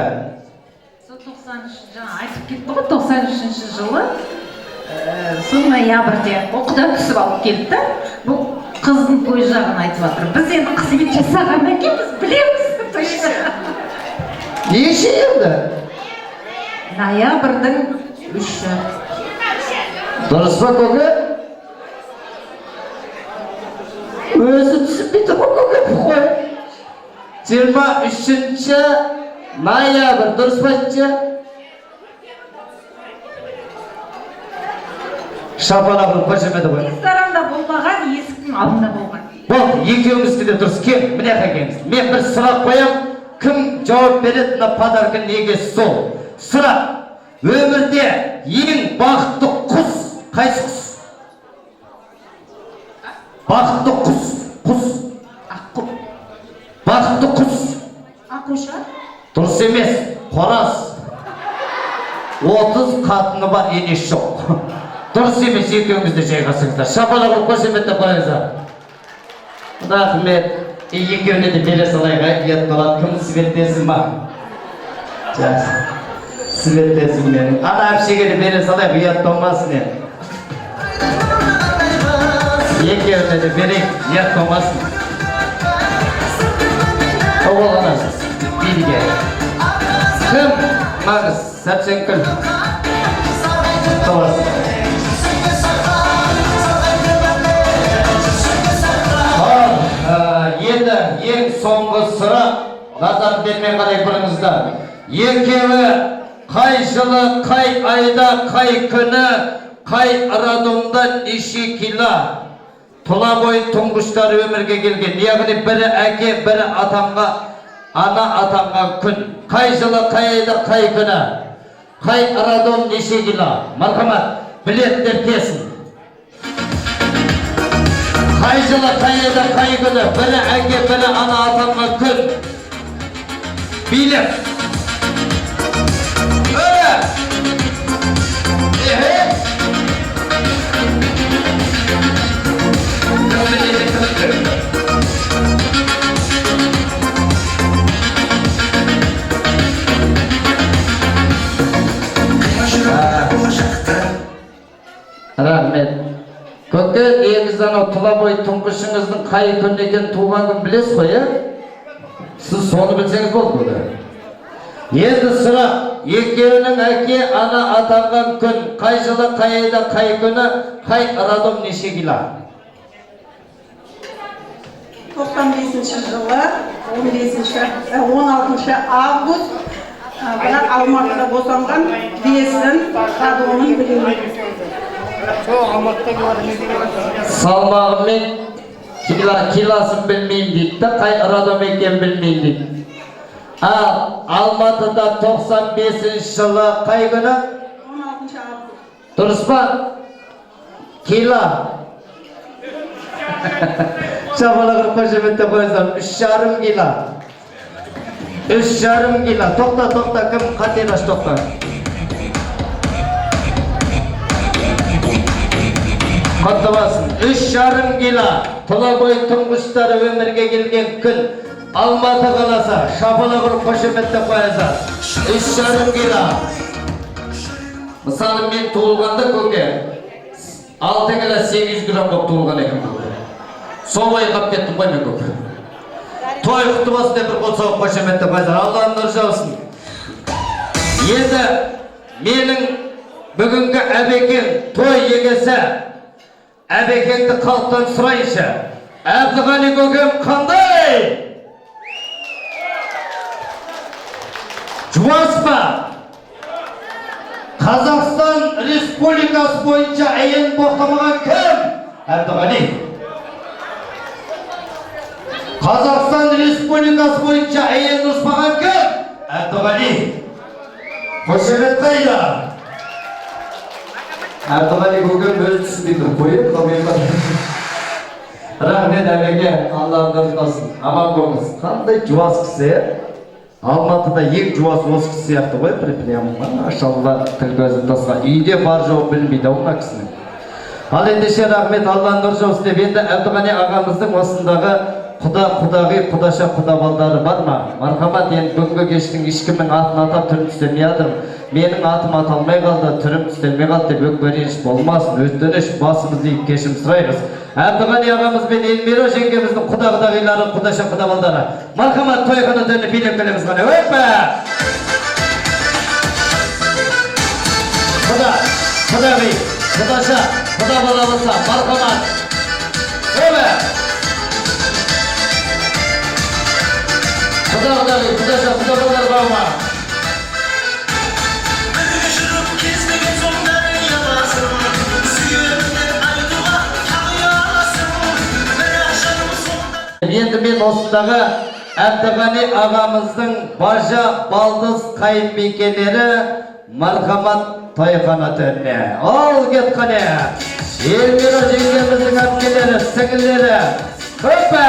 93 жаңа айтып кетті ғой, 93 жылы ноябрьде оқудан түсіп алып келді. Бұл қыздың той жағын айтып жатыр. Біз енді қызмет жасағаннан кейін біз білеміз точно. Неше енді? Ноябрьдің 3-і. Дұрыс па көке? Өзі түсінбейді ғой көке қой. 23 ноябрь, дұрыс па жетші? Шапалақ ұрып қошемеді ғой. Ресторанда болмаған, есіктің алдында болған. Болды, екеумізді де дұрыс. Кел, міне қайкеміз. Мен бір сұрақ қоям, кім жауап береді, мына подарка неге сол? Сұрақ, өмірде ең бақытты құс қайсы құс? Бақытты құс. Аққу. Бақытты құс. Аққуша? Дұрыс емес, қораз. 30 қатыны бар, енеш жоқ. Дұрыс емес, екеуіңізді жайғасыңыздар. Шапалақ ұрып қошеметтеп қойыңыздар. Рахмет. Екеуіне де бере салайық, ет болады. Кім светтесін ба? Жақсы. Светтесін менің. Ана әпшеге де бере салайық, ет болмасын ен. Екеуіне де берейік, ет болмасын. Оғыл ғана билге. Кім? Мағыз, сәпсен күл. Құтталасын. Енді ең соңғы сұрақ, назар бермей қарай біріңіздар. Екеуі қай жылы, қай айда, қай күні, қай радомда неше кило тұла бойы тұңғыштары өмірге келген. Яғни бірі әке, бірі атамға, ана атамға күн. Қай жылы, қай айда, қай күні, қай радом неше кило. Мархамат, білеттер кесін. Қай жылы, қай айда, қай күні, бірі әке, бірі ана атамға күн. Билеп. Өре! Рахмет. Көке, негізі анау тұла бойы тұңғышыңыздың қай күн екен туған күн білесіз ғой, Сіз соны білсеңіз болды бұда. Енді сұрақ, екеуінің әке, ана атанған күн, қай жылы, қай айда, қай күні, қай радом неше кило? 95 жылы 16 август бірақ Алматыда босанған бесін радомын білемін. Салмағымен килосын білмеймін дейді, қай радом екен білмеймін дейді. Ал Алматыда 95 жылы қай күні? 16 август. Дұрыс па? Кило. Шапалақ ұрып қошеметтеп қойыңыздар. 3,5 кило. 3,5 кило. Тоқта, кім қатенаш тоқта. Құттыбасын. 3,5 кило. Тұла бойы тұңғыштары өмірге келген күн. Алматы қаласы. Шапалақ ұрып қошеметтеп қойыңыздар. 3,5 кило. Мысалы мен туылғанда көке 6 кило 800 грамм болып туылған екен көке. Солай қап кеттім қой мен көке. Той құтты болсын деп бір қол соғып қошеметтеп қойыңыздар. Алланың нұры жаусын. Енді менің бүгінгі әбекең той егесі әбекеңді халықтан сұрайыншы. Әбдіғали көкем қандай? Жуас па? Қазақстан Республикасы бойынша әйелін боқтамаған кім? Әбдіғали. Қазақстан Республикасы бойынша әйелін ұспаған кім? Әбдіғали. Қошемет қайда? Әбдіғали көкем өз түсіндейді. Қойып қабылдар. Рахмет әбеке, Аллахың болсын. Аман болыңыз. Қандай жуас кісі? Алматыда ең жуас осы кісі сияқты ғой, прям машалла тіл көзі тасқа. Үйде бар жоқ білмейді мына кісінің. Ал ендеше рахмет, Алланың нұры жаусын деп, енді Әбдіғали ағамыздың осындағы құдағи, құдаша, құдабалдары бар ма? Мархамат, енді бүгінгі кештің ешкімнің атын атап түрін түстемей жатырмын. Менің атым аталмай қалды, түрім түстелмей қалды деп өкпе-реніш болмасын, өтініш басымызды иіп кешірім сұраймыз. Әбдіғали ағамыз бен Эльмира жеңгеміздің құда-құдағилары, құдаша, құдабалдары. Мархамат, тойхана түріне билеп келеміз ғана. Өппе! Құдағи, құдаша, құдабала болса, мархамат. Өппе! Құда-құдағи, құдаша, құдабалдар бар ма? Жүріп кезбеген соңдары ябасың, сүйіп осындағы Әбдіғани ағамыздың бажа балдыз қайынбикелері мархамат тойхана төріне. Ал кетқане. Елмира жеңгеміздің әпкелері, сіңілері. Көпі.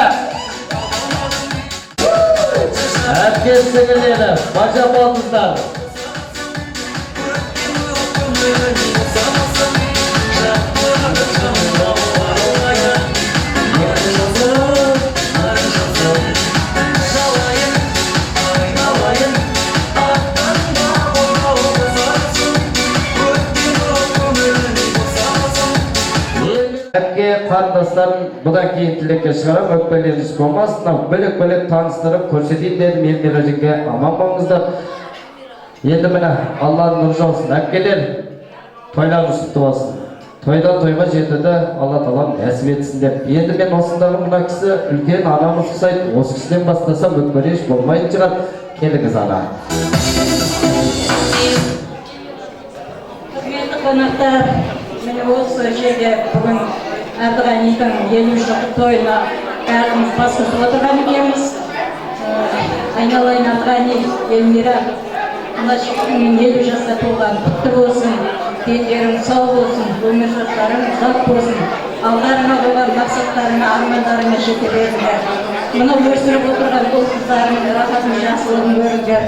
Әпке сіңілері, бажа балдыздар. Әпке қандастарын бұдан кейін тілекке шығарам, өкпелеріңіз болмасын, бөлек-бөлек таныстырып көрсетейін дедім. Елмира жеңге аман болыңыздар. Енді міне Алланың нұры жаусын. Әпкелер, тойларыңыз құтты болсын. Тойдан тойға жетуді Алла Тағала нәсіп етсін деп. Енді мен осындағы мына кісі үлкен анамыз ұқсайды. Осы кісіден бастасам өкпелер еш болмайтын шығар. Келіңіз ана. Құрметті қонақтар, міне осы жерде бүгін Әбдіғанидың 50 жылдық тойына бәріміз бас қосып отырған екенбіз. Айналайын Әбдіғани, Елмира, мына жігітіңнің 50 жасқа толған құтты болсын, дендерің сау болсын, өмір жастарың ұзақ болсын, алдарыңа қойған мақсаттарыңа, армандарыңа жете беріңдер. Мына өсіріп отырған бұл қыздарың рахатын, жақсылығын көріңдер.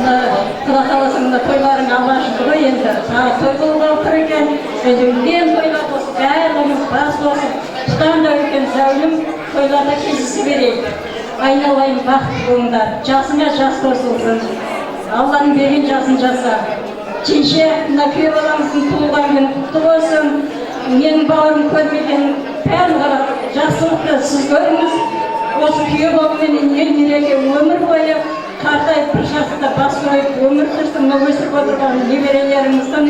Құда қаласа мына тойларың Алла шүкір ғой енді. Той болғалы тұр екен. Енді үлкен тойлар болсын, бәріміз бас болсын. Тұтамда үлкен зәулім тойларда кездесе берейік. Айналайын бақытты болыңдар. Жасыңа жас қосылсын. Алланың берген жасын жаса. Кеше мына күйеу баламыздың туылған күні құтты болсын. Менің бауырым көрмеген бәрін жақсылықты сіз көріңіз. Осы күйеу баламен Елмираге өмір бойы қартайып бір жасында бас қойып өмір сүрсін, өсіріп отырған немерелеріңіздің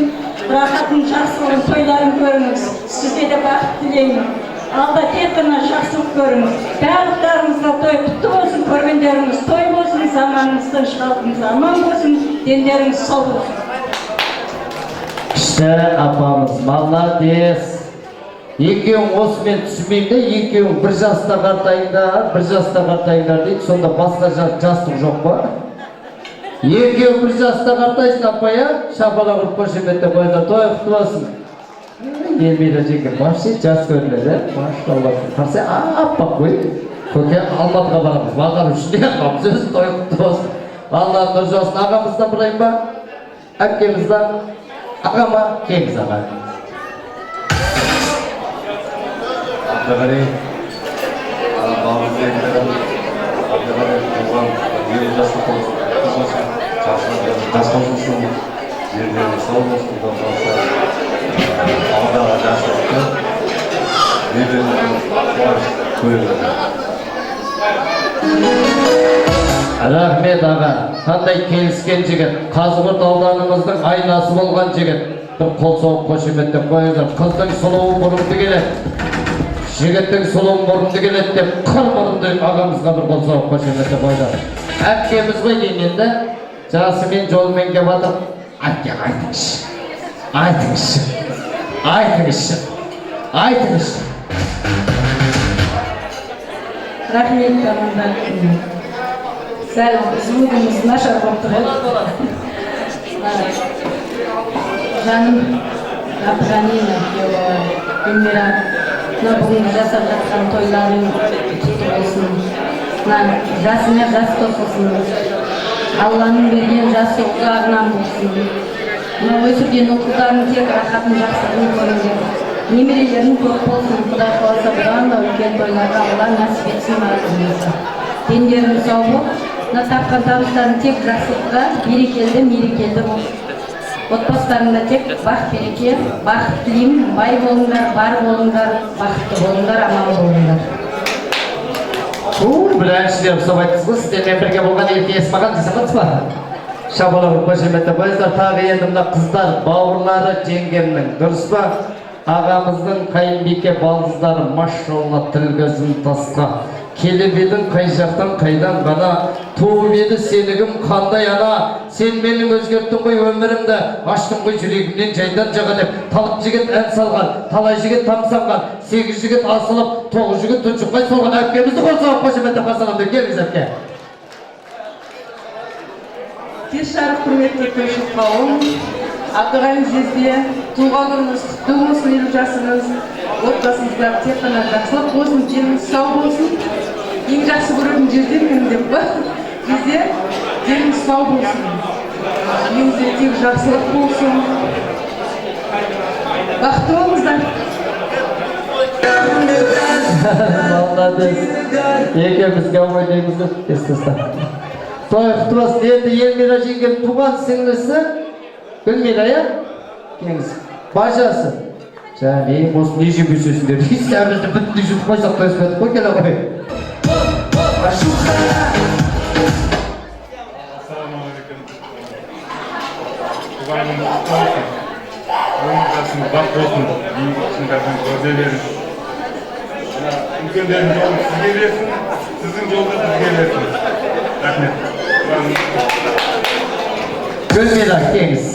рахатын, жақсылығын, тойларын көріңіз. Сізге де бақыт тілеймін. Алда тек қана жақсылық көріңіз. Барлықтарыңызға той құтты болсын, көргендеріңіз той болсын, заманыңыздың халқыңыз аман болсын, дендеріңіз сау болсын. Кіші апамыз, молодец. Екеуің осымен түсінбейді, екеуің бір жаста қартайыңдар дейді, сонда басқа жастық жоқ ба? Екеуің бір жаста қартайсың апая, шапалақ ұрып қошеметтеп қойыңдар, той құтты болсын. Елмира жеңге вообще жас көрінеді, машалла. Қарсы аппақ қой. Көке Алматыға барамыз, маған үшін ағамыз өзі той құтты болсын. Алла нұр жаусын. Ағамыздан бұрайын ба? Әпкемізден ағама, кеңіз аға. Әбдіғани, бауырым Елмира, Әбдіғани туған 50 жасқа толсын, жас қосылсын, ерлерің сау болсын, алдағы жақсылықты, ерлеріңіздің қуаныш көріңіздер. Рахмет аға, қандай келіскен жігіт, Қазығұрт ауданымыздың айнасы болған жігіт. Бір қол соғып қошеметтеп қойыңыздар. Қыздың сұлуы бұрынды келеді. Жігіттің сұлуын бұрынды келеді деп қыр бұрынды ағамызға бір қол соғып қошеметтеп қойыңыздар. Әпкеміз ғой дейін енді, жасымен жолымен кеп атып, әпке айтыңызшы. Рахмет команда. Сәл звугымыз нашар болып тұр. Жаным Әбдіғанина, Елмира, бүгін жасап жатқан тойларың құтты болсын. Жасыңа жас қосылсын. Алланың берген жасы ұзағынан болсын. Өсірген ұл-қыздарың тек рахатын, жақсылығын көріңдер. Немерелерің көп болсын. Құдай қаласа бұдан да үлкен тойларға Алла нәсіп етсін арзымызды. Дендерің сау болып, тапқан табыстарын тек жақсылыққа, мерекелді болсын. Отбасыларында тек бақ-береке, бақыт тілеймін. Бай болыңдар, бар болыңдар, бақытты болыңдар, аман болыңдар. Бір әншілер ұқсап айттыңыз ғой, сіздермен бірге болған елге есмаған жасамадыңыз ба? Шабалақ қошеметтеп қойыңыздар. Тағы енді мына қыздар, бауырлары жеңгемнің, дұрыс па? Ағамыздың қайынбике балдыздары, машалла, тіл көзін тасқа. келіп едің қай жақтан қайдан ғана, туып еді сенігім қандай ана, сен менің өзгерттің ғой өмірімді, аштың ғой жүрегімнен жайдан жаға деп, талып жігіт ән салған, талай жігіт тамсанған, 8 жігіт асылып, 9 жігіт тұншықпай солған әпкемізді қол-соғып қошеметті қарсы келіңіз әпке. Кеш жарық құрметті көшіп қауым, Абдығайым жезде, туған күніңіз құтты болсын, 50 жасыңыз, отбасыңызда тек қана жақсылық болсын, деніңіз сау болсын. Ең жақсы көретін жерден мен деп ба? Бізде деніңіз сау болсын. Үйіңізде тек жақсылық болсын. Бақытты болыңыздар. Молодец. Екеумізге ойнаймыз деп естістім. Той құтты болсын. Енді Елмира жеңгем туған сіңлісі Гүлмира, я? Кеңіз. Бажасы. Және, осы не жеп өсесіңдер? Сәмізді бүтінді жұтып қойсақ тойыспедік қой келе қой. Ассалаумағалейкум. Туғаным құтты болсын. Өмірдасың бақ болсын. Шыңдардың көзе берін. Үлкендердің жолы сізге берсін, сіздің жолды бізге берсін. Рахмет. Гүлмира, кеңіз.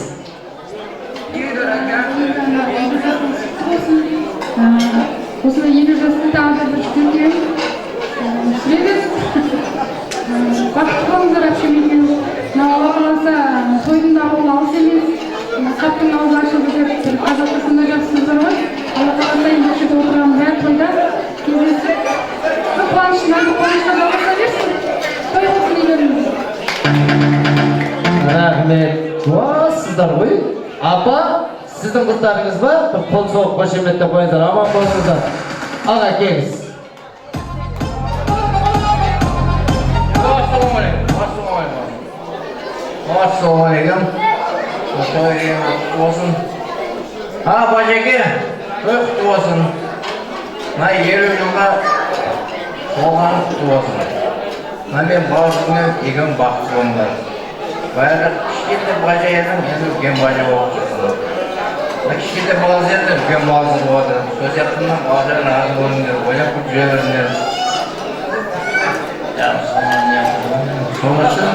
Осыны 50 жасты тағы бір жүрген сүребіз. Бақытты болыңыздар әпшемекен. Алла қаласа тойдың да ауылы алыс емес. Қаптың аузы ашылды деп қазақстанда жақсысыздар ғой. Алла қаласа енді жерде отырғанымыз әр тойда кездесіп қуанышына жалғаса берсін. Той болсын үйлеріңіз. Рахмет. Сіздар ғой. Апа, сіздің қыздарыңыз ба? Бір қол соғып қошеметті қойыңыздар. Аман болыңыздар. Аға кеңіз. Ассалаумағалейкум. Той болсын. Бажеке, той құтты болсын. 50 жылға толғаны құтты болсын. Мен бауырсымен егін бақытты болыңдар. Баяғы кішкентай бажа едім, енді үлкен бажа болып тұрсын. Кішкентай баласы еді, үлкен баласы болады. Сол сияқтымнан бажа разы болыңдар, ойлап көп жүре беріңдер. Сол үшін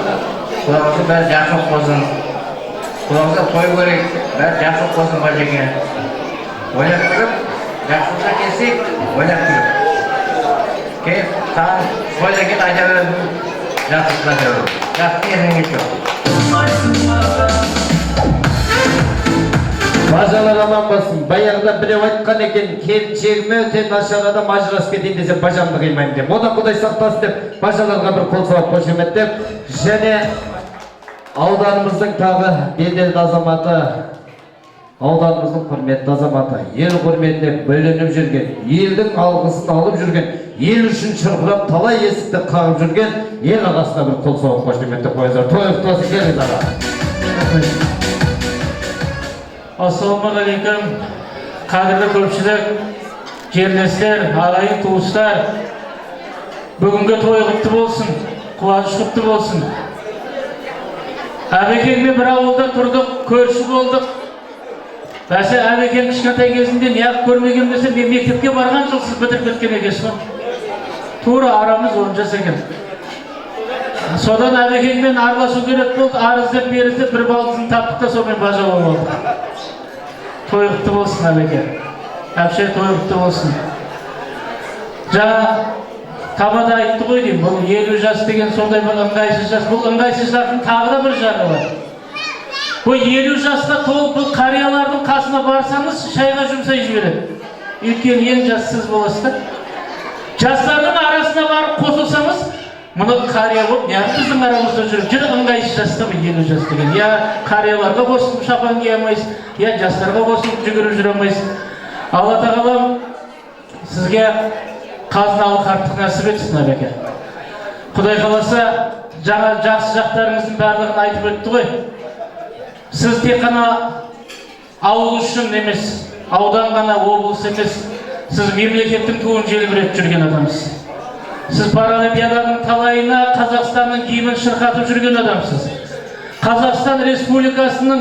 құлағысы бәрі жақсылық болсын. Құлағысы той көрейік, бәрі жақсылық болсын бажеке. Ойлап көріп, жақсылыққа келсек, ойлап көріп. Келіп, саған тойда кет айта беріп, жақсылыққа жүріп. Жақсы ерінен кешіп. Бажалар аман болсын. Баяғыда біреу айтқан екен, келіншегіме өте нашар адам ажырасып кетейін десе бажамды қимаймын деп. Одан Құдай сақтасын деп, бажаларға бір қол соғып қошеметтеп, және ауданымыздың тағы беделді азаматы, ауданымыздың құрметті азаматы, ел құрметіне бөленіп жүрген, елдің алғысын алып жүрген, ел үшін шырқырап талай есікті қағып жүрген ел ағасына бір қол соғып қошеметті қойыңыздар. Той құтты болсын, келіңіз аға. Ассалаумағалейкум. Қадірлі көпшілік, жерлестер, ағайын туыстар. Бүгінгі той құтты болсын, қуаныш құтты болсын. Әбекеңмен бір ауылда тұрдық, көрші болдық. Бәсе әбекең кішкентай кезінде неғып көрмеген десе, мен мектепке барған жылсыз бітіріп кеткен екенсің. Тура арамыз 10 жас екен. Содан әбекеңмен араласу керек болды, арыздап берді, бір балдызын таптық та сонымен бажа болып алды. Той құтты болсын әбеке. Әпше той құтты болсын. Жаңа Табада айтты ғой деймін, бұл 50 жас деген сондай бір ыңғайсыз жас. Бұл ыңғайсыз жастың тағы да бір жағы бар. Бұл 50 жасқа толып бұл қариялардың қасына барсаңыз, шайға жұмсай жібереді. Өйткені ең жассыз боласыздар. Жастардың арасына барып қосылсаңыз, мұны қария болып, неғып біздің арамызда жүріп, жүр ыңғайсыз жаста бұл 50 жас деген. Я қарияларға қосылып шапан кие алмайсыз, я жастарға қосылып жүгіріп жүре алмайсыз. Алла тағалам сізге қазыналы қарттық нәсіп етсін әбеке. Құдай қаласа, жаңа жақсы жақтарыңыздың барлығын айтып өтті ғой. Сіз тек қана ауыл үшін емес, аудан ғана облыс емес, сіз мемлекеттің туын желбіретіп жүрген адамсыз. Сіз Паралимпиаданың талайына Қазақстанның киімін шырқатып жүрген адамсыз. Қазақстан Республикасының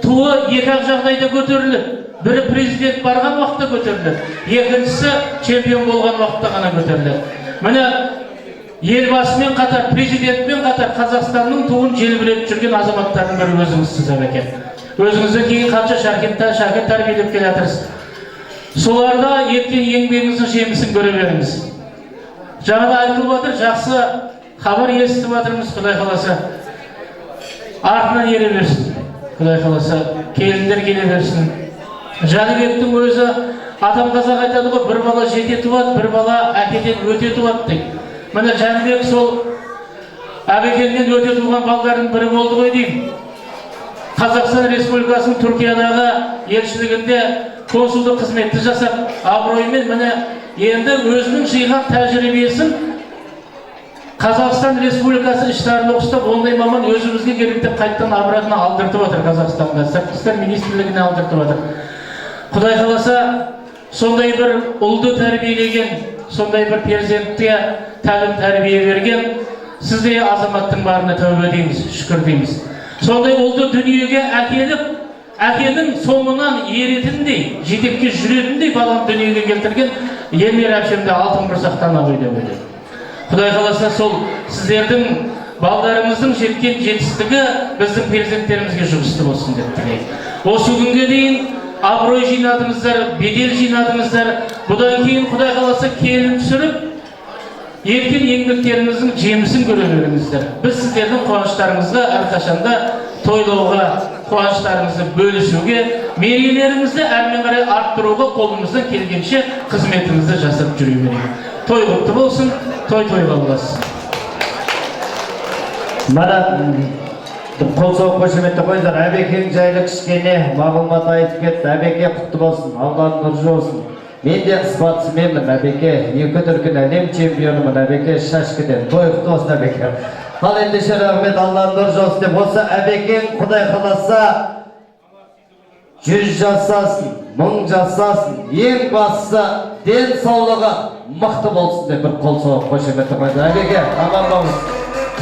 туы екі ақ жағдайда көтеріледі. Бірі президент барған уақытта көтеріледі, екіншісі чемпион болған уақытта ғана көтеріледі. Міне елбасымен қатар, президентпен қатар Қазақстанның туын желбіретіп жүрген азаматтардың бірі өзіңізсіз әбеке. Өзіңізден кейін қанша шәкірт тәрбиелеп келе жатырсыз. Соларда еткен еңбегіңіздің жемісін көре беріңіз. Жаңада айтылып отыр, жақсы хабар естіп жатырмыз, Құдай қаласа. Артынан ере берсін, Құдай қаласа, келіндер келе берсін. Жәнібектің өзі атам қазақ айтады ғой, бір бала жете туады, бір бала әкеден өте туады дейді. Міне Жәнібек сол әбекеннен өте туған балалардың бірі болды ғой деймін. Қазақстан Республикасының Түркиядағы елшілігінде консулдық қызметті жасап, абыроймен міне енді өзінің жиған тәжірибесін Қазақстан Республикасы іштарында ұстап, ондай маман өзімізге керекті қайттан обратно алдыртып отыр Қазақстанға, сыртқы істер министрлігіне алдыртып отыр. Құдай қаласа, сондай бір ұлды тәрбиелеген, сондай бір перзентке тәлім тәрбие берген сіздей азаматтың барына тәубе дейміз, шүкір дейміз. Сондай ұлды дүниеге әкеліп, әкенің соңынан еретіндей, жетекке жүретіндей баланы дүниеге келтірген Елмира әпшемді алтын құрсақтан абай деп ойлаймын. Құдай қаласа, сол сіздердің балдарыңыздың жеткен жетістігі біздің перзенттерімізге жұғысты болсын деп тілеймін. Осы күнге дейін абырой жинадыңыздар, бедел жинадыңыздар. Бұдан кейін Құдай қаласа келін түсіріп, еткен еңбектеріңіздің жемісін көре беріңіздер. Біз сіздердің қуаныштарыңызға әрқашанда тойлауға, қуаныштарыңызды бөлісуге, мерейлеріңізді әрмен қарай арттыруға қолымыздан келгенше қызметіңізді жасап жүре берейік. Той құтты болсын, той-тойға боласыз. Мана қол соғып қошеметті қойыңдар. Әбекең жайлы кішкене мағлұмат айтып кетті. Әбеке құтты болсын, Алланың нұры болсын. Мен де спортсменмін Әбеке, 2 дүркін әлем чемпионымын Әбеке, шашкіден. Той құтты болсын Әбеке. Ал ендеше рахмет, Алланың нұры болсын деп болса, Әбекең Құдай қаласа 100 жасасын, 1000 жасасын, ең бастысы денсаулығы мықты болсын деп бір қол соғып қошеметті қойды. Әбеке, аман болыңыз.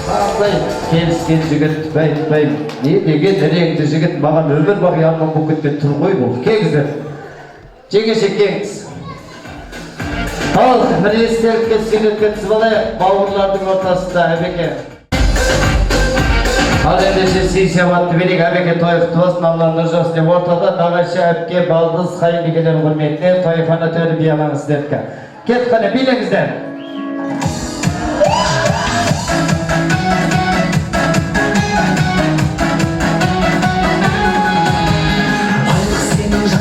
Андай келіскен жігіт, бәй, не деген реңді жігіт, маған өмір бақи аман бұл күтпен тұр ғой бұл. Кеңізді, жеңеше кеңіз. Ал, бір естелікке сөйлеткенсіз балайық, бауырлардың ортасында Әбеке. Ал ендеше сый-сауатты берейік, Әбеке той құтты болсын, Алла нұр жоқсын деп ортада нағашы әпке балдыз қайынбикелер құрметіне тойхана тәрбие алаңыз депті. Кет қане билеңіздер. Senin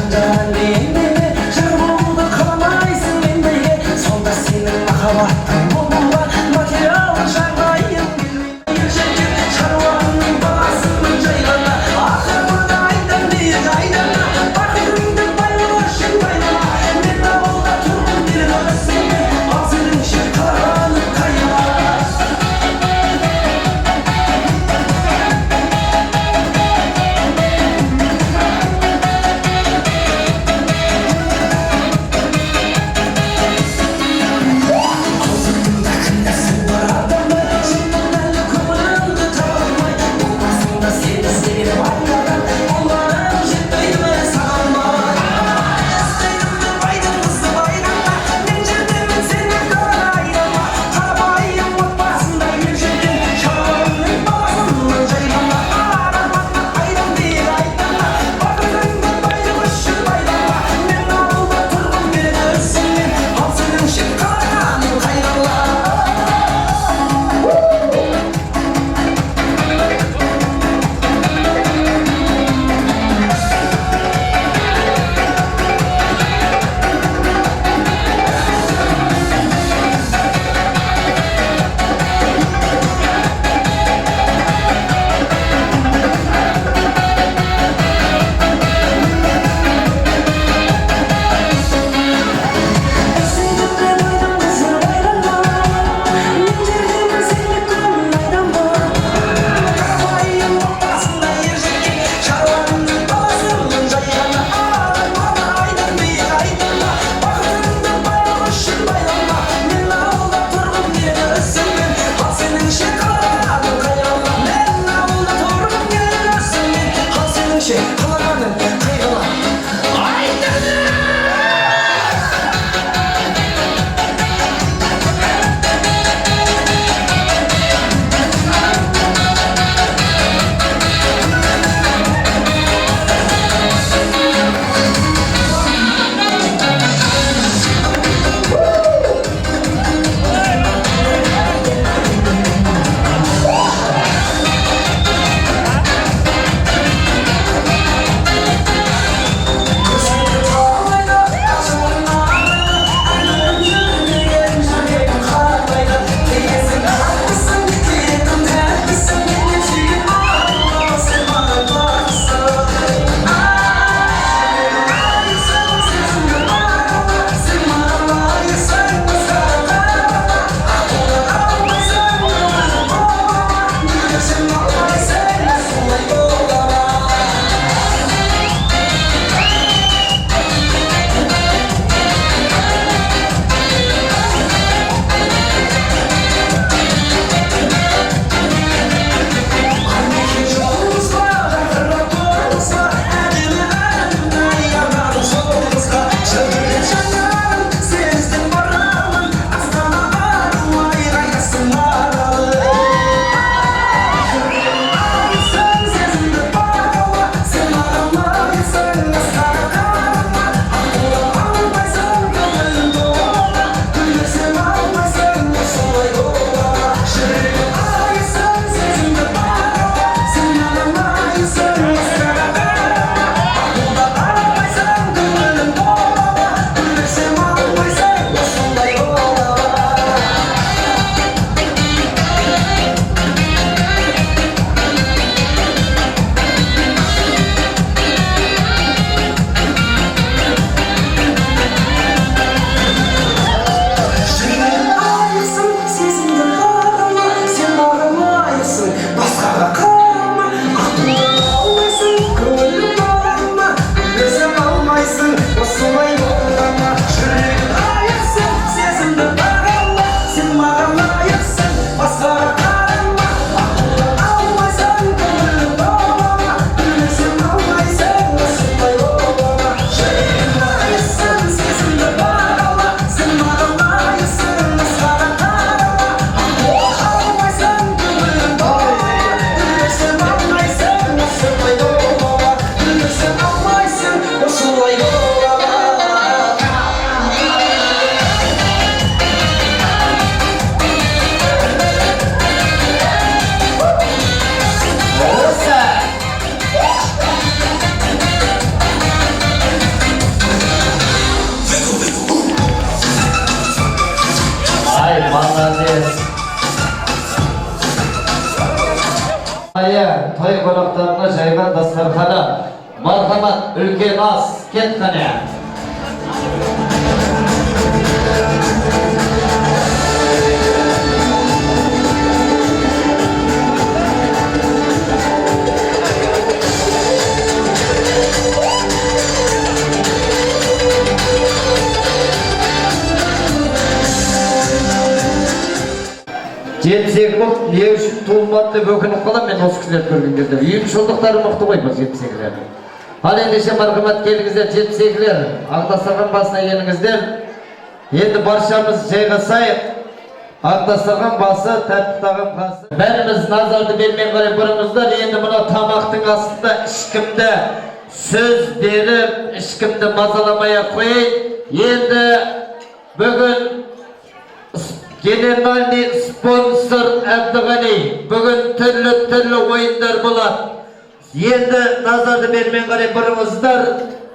солай болады. Ай, молодец. Той қонақтарына жайған дастарханы. Мархамат, үлкен ас, кет қане. Жетсек бұл не үшін туылмады деп өкініп қалам мен осы кісілерді көрген кезде. Ұйымшылдықтары мықты ғой бұл жетсекілер. Ал ендеше мархамат келіңіздер жетсекілер, Ақтастырған басына келіңіздер. Енді баршамыз жайғасайық. Ақтастырған басы, тәртіптаған қасы. Бәріміз назарды бермен қарай бұрыңыздар. Енді мына тамақтың астында ешкімді сөз беріп, ешкімді мазаламай қойайын. Енді бүгін генеральный спонсор Әбдіғали. Бүгін түрлі ойындар болады. Енді назарды бермен қарай бұрыңыздар.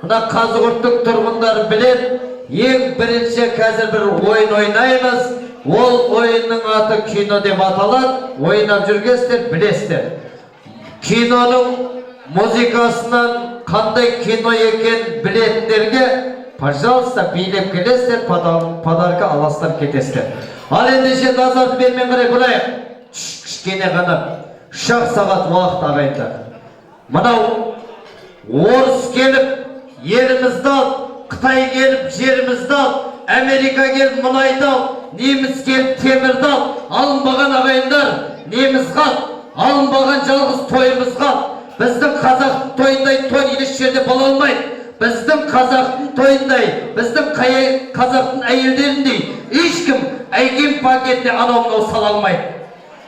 Мына Қазығұрттың тұрғындары біледі. Ең бірінші қазір бір ойын ойнаймыз. Ол ойынның аты кино деп аталады. Ойнап жүргенсіздер, білесіздер. Киноның музыкасынан қандай кино екен білетіндерге, пожалуйста, билеп келесіздер, подарка аласыздар, кетесіздер. Ал ендеше назарды бермен қарай бұрайық. Кішкене ғана 3 сағат уақыт ағайындар. Мынау орыс келіп елімізді алып, Қытай келіп жерімізді алып, Америка келіп мұнайды алып, неміс келіп темірді алып, алынбаған ағайындар, неміз қалып, алынбаған жалғыз тойымыз қалып. Біздің қазақтың тойындай той еш жерде бола алмайды. Біздің қазақтың тойындай, біздің қазақтың әйелдеріндей ешкім әйгем пакетіне анау-мынау сала алмайды.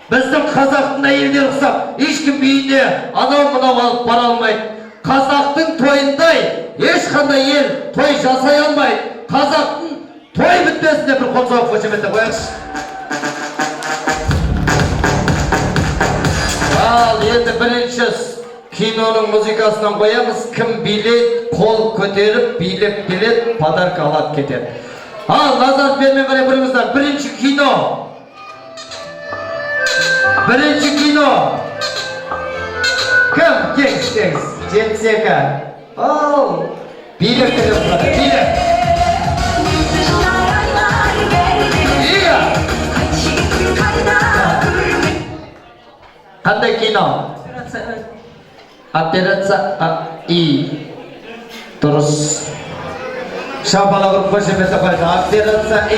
Біздің қазақтың әйелдері ұқсап, ешкім үйіне анау-мынау алып бара алмайды. Қазақтың тойындай ешқандай ел той жасай алмайды. Қазақтың той бітпесіне бір қол соғып қошеметтеп қояңызшы. Ал енді бірінші киноның музыкасынан қоямыз. Кім билет, қол көтеріп, билеп келет, подарка алады кетеді. Ал назар бермен қарай бұрыңыздар. Бірінші кино. Кім? Теңіз. Жетсекі. Ал, билеп келет тұрады. Билеп. Қандай кино? Операция И. Дұрыс. Шапала ұрып қошеметтеп қойды. Операция И.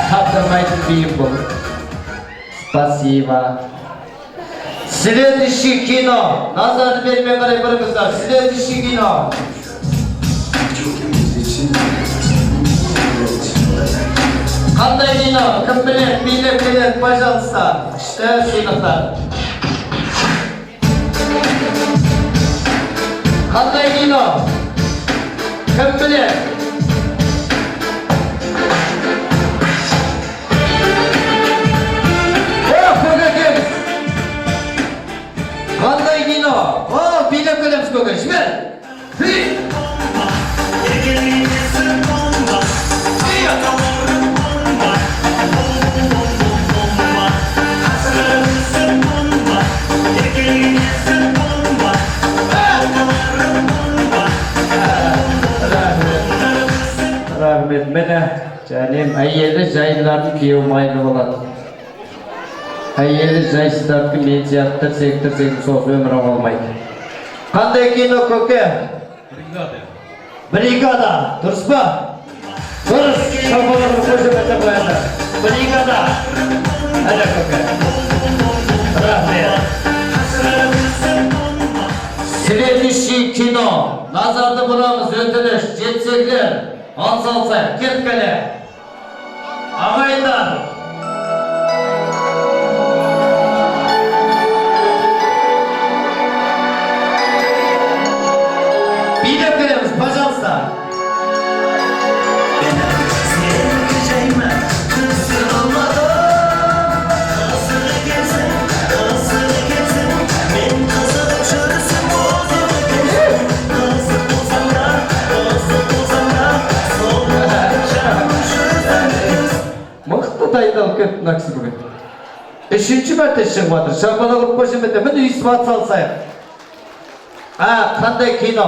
Таптырмайтын бейім бұл. Спасибо. Следующий кино. Назарды бермен қарай бұрыңыздар. Следующий кино. Қандай кино? Кім білет, билеп келет, пожалуйста. Күшті сыйлықтар. Қандай кино? Кім білет? Көкекеміз. Қандай кино? Билеп келеміз көке. Жібер. Рахмет, мені жәнем әйелі жайлардың кеуі майлы болады. Әйелі жайсыздарды мен сияқтыр, сектір, соғыз өмір алмайды. Қандай кино көке? Бригада. Дұрыс па? Дұрыс. Шапаларын қошеметтеп қояды. Бригада. Әлі көке. Рахмет. Следующий кино. Назарды бұрамыз, өтініш, жетсеклер. Ал салсай, кеткелі. Ағайындар. Үшінші мәрте шығып жатыр. Шапалақ ұрып қошеметтер. Міне үйсіп ат салсайық. Қандай кино?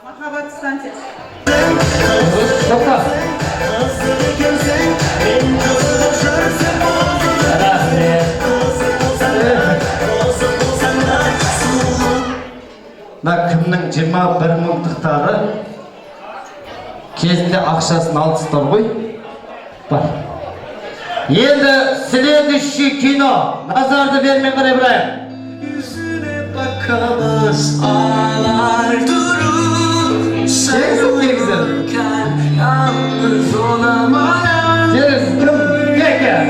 Махаббат станциясы. Тоқта. Кімнің 21 мыңдықтары кезінде ақшасын алсыздар ғой. Бар. Енді следующий кино. Назарды бермен қарай бірайым. Yüzüne bakamaz ağlar durur. Sen uyurken yalnız olamaz. Deriz kim? Gel.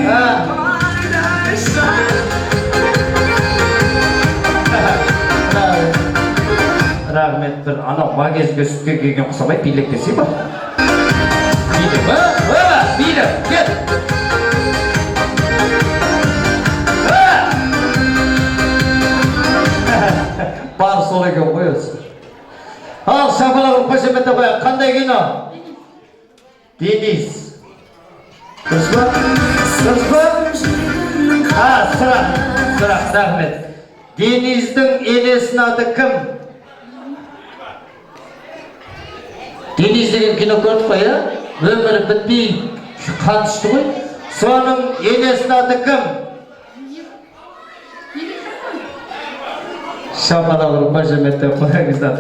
Rahmet bir ana magazge sütke gelgen kusamay bilektesi var. Bilim ha? Bilim. Gel. Bar sola gel koyuyorsun. Al şapalağı poşemete koyalım. Kanday kino? Deniz. Kız mı? Sıra. Rahmet. Deniz'дің enесinin adı kim? Deniz деген кино көрдік қой, ya? Өмірі бітпей қан ішті ғой. Соның enесinin adı kim? Şapalağı poşemete koyыңыздар.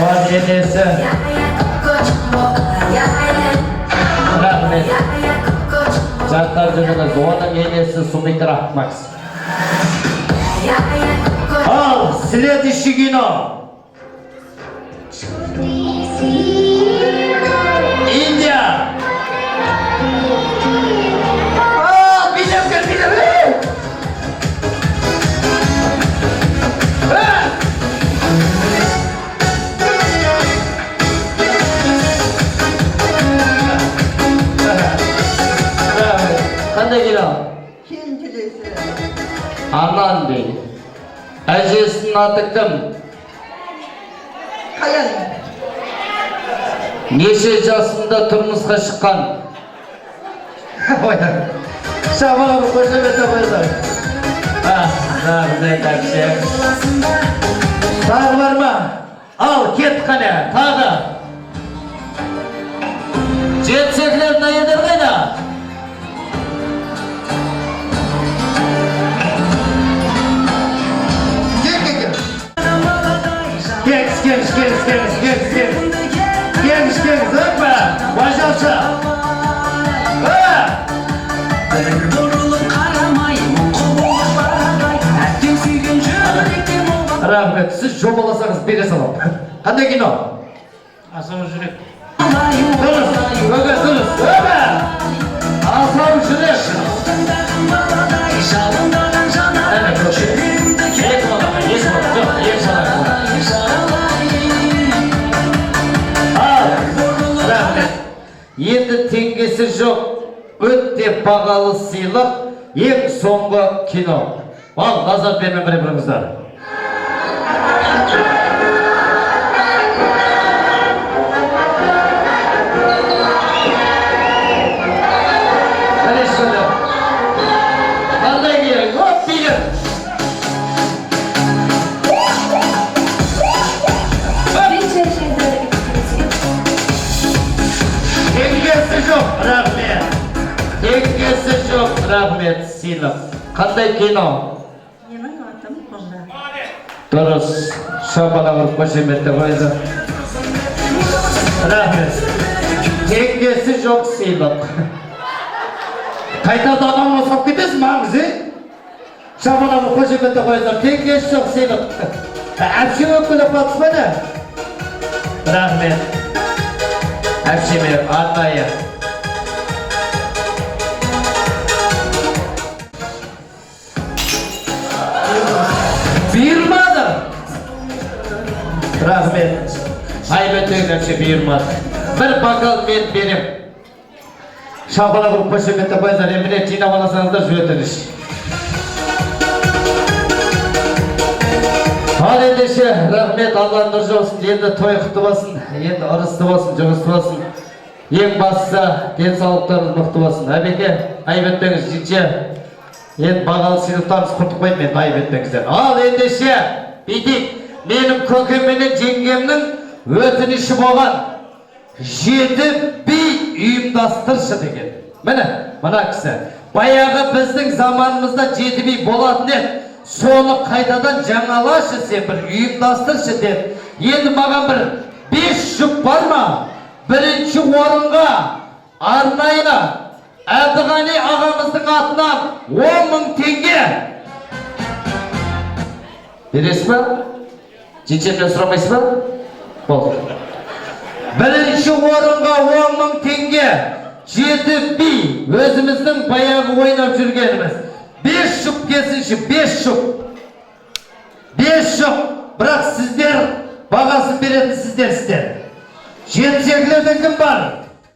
Oğaz enesi. Rahmet. Жастар жөніңіз, оның енесі Сумитра Макс. Ал, следующий кино. Индия. Билем. Қандай кино? Кенжелесі. Анан дейді. Әжесінің аты кім? Қаян. Неше жасында тұрмысқа шыққан? Шабалағы қошемете қойсай. Rahmet әпшем. Тағы бар ма? Ал, кет қане, тағы. Жетсекілердің әйелдер қайда? Genç, öpme, başarısı. Rahmet, siz jobalasanız bere salam. Qanday kino? Asıl жүрек. Duruz, öpme. Aslan жүрек. Енді теңгесі жоқ, өте бағалы сыйлық, ең соңғы кино. Ал, назар бермен біріміздар. Қандай керек? Оп, билер! Теңгесі жоқ, рахмет, сыйлық. Қандай кино? Менің атым Қожа. Дұрыс, шапалақ ұрып қошеметті қойды. Рахмет. Теңгесі жоқ сыйлық. Қайтарда аман осап кетесің маңыз, шапалақ ұрып қошеметті қойды. Теңгесі жоқ сыйлық. Әпшем өкілі қатыспады? Рахмет. Әпшеме арнайы. Бuyurmadı. Rahmet. Ayvet öğrenci buyurmadı. Bir bakal benim. Şapala bu poşemette koysan emine çiğne balasanız da şöyle Hal endişe, rahmet Allah'ın nurcu olsun. Енді той құтты болсын, енді ырысты болсын, жұмысты болсын. Ең бастысы денсаулықтарыңыз мықты болсын. Әбеке, айбеттеңіз жинше Енді бағалы сыйлықтарымыз құртықпайды, мен айып етпеңіздер. Ал ендеше бүйтейік, менің көкем менен жеңгемнің өтініші болған 7 би ұйымдастыршы деген. Мына кісі баяғы біздің заманымызда 7 би болатын еді, соны қайтадан жаңалашы сен, бір ұйымдастыршы деп. Енді маған бір 5 жұп бар ма? Бірінші орынға арнайы Әбдіғани ағамыздың атынан 10.000 теңге. Бересіз ба? Жеңшемнен сұрамайсыз ба? Болды. Бірінші орынға 10.000 теңге. 7 би өзіміздің баяғы ойнап жүргеніміз. 5 жұп келсінші, 5 жұп. 5 жұп. Бірақ сіздер бағасын беретін сіздер. Жетсегілерден кім бар?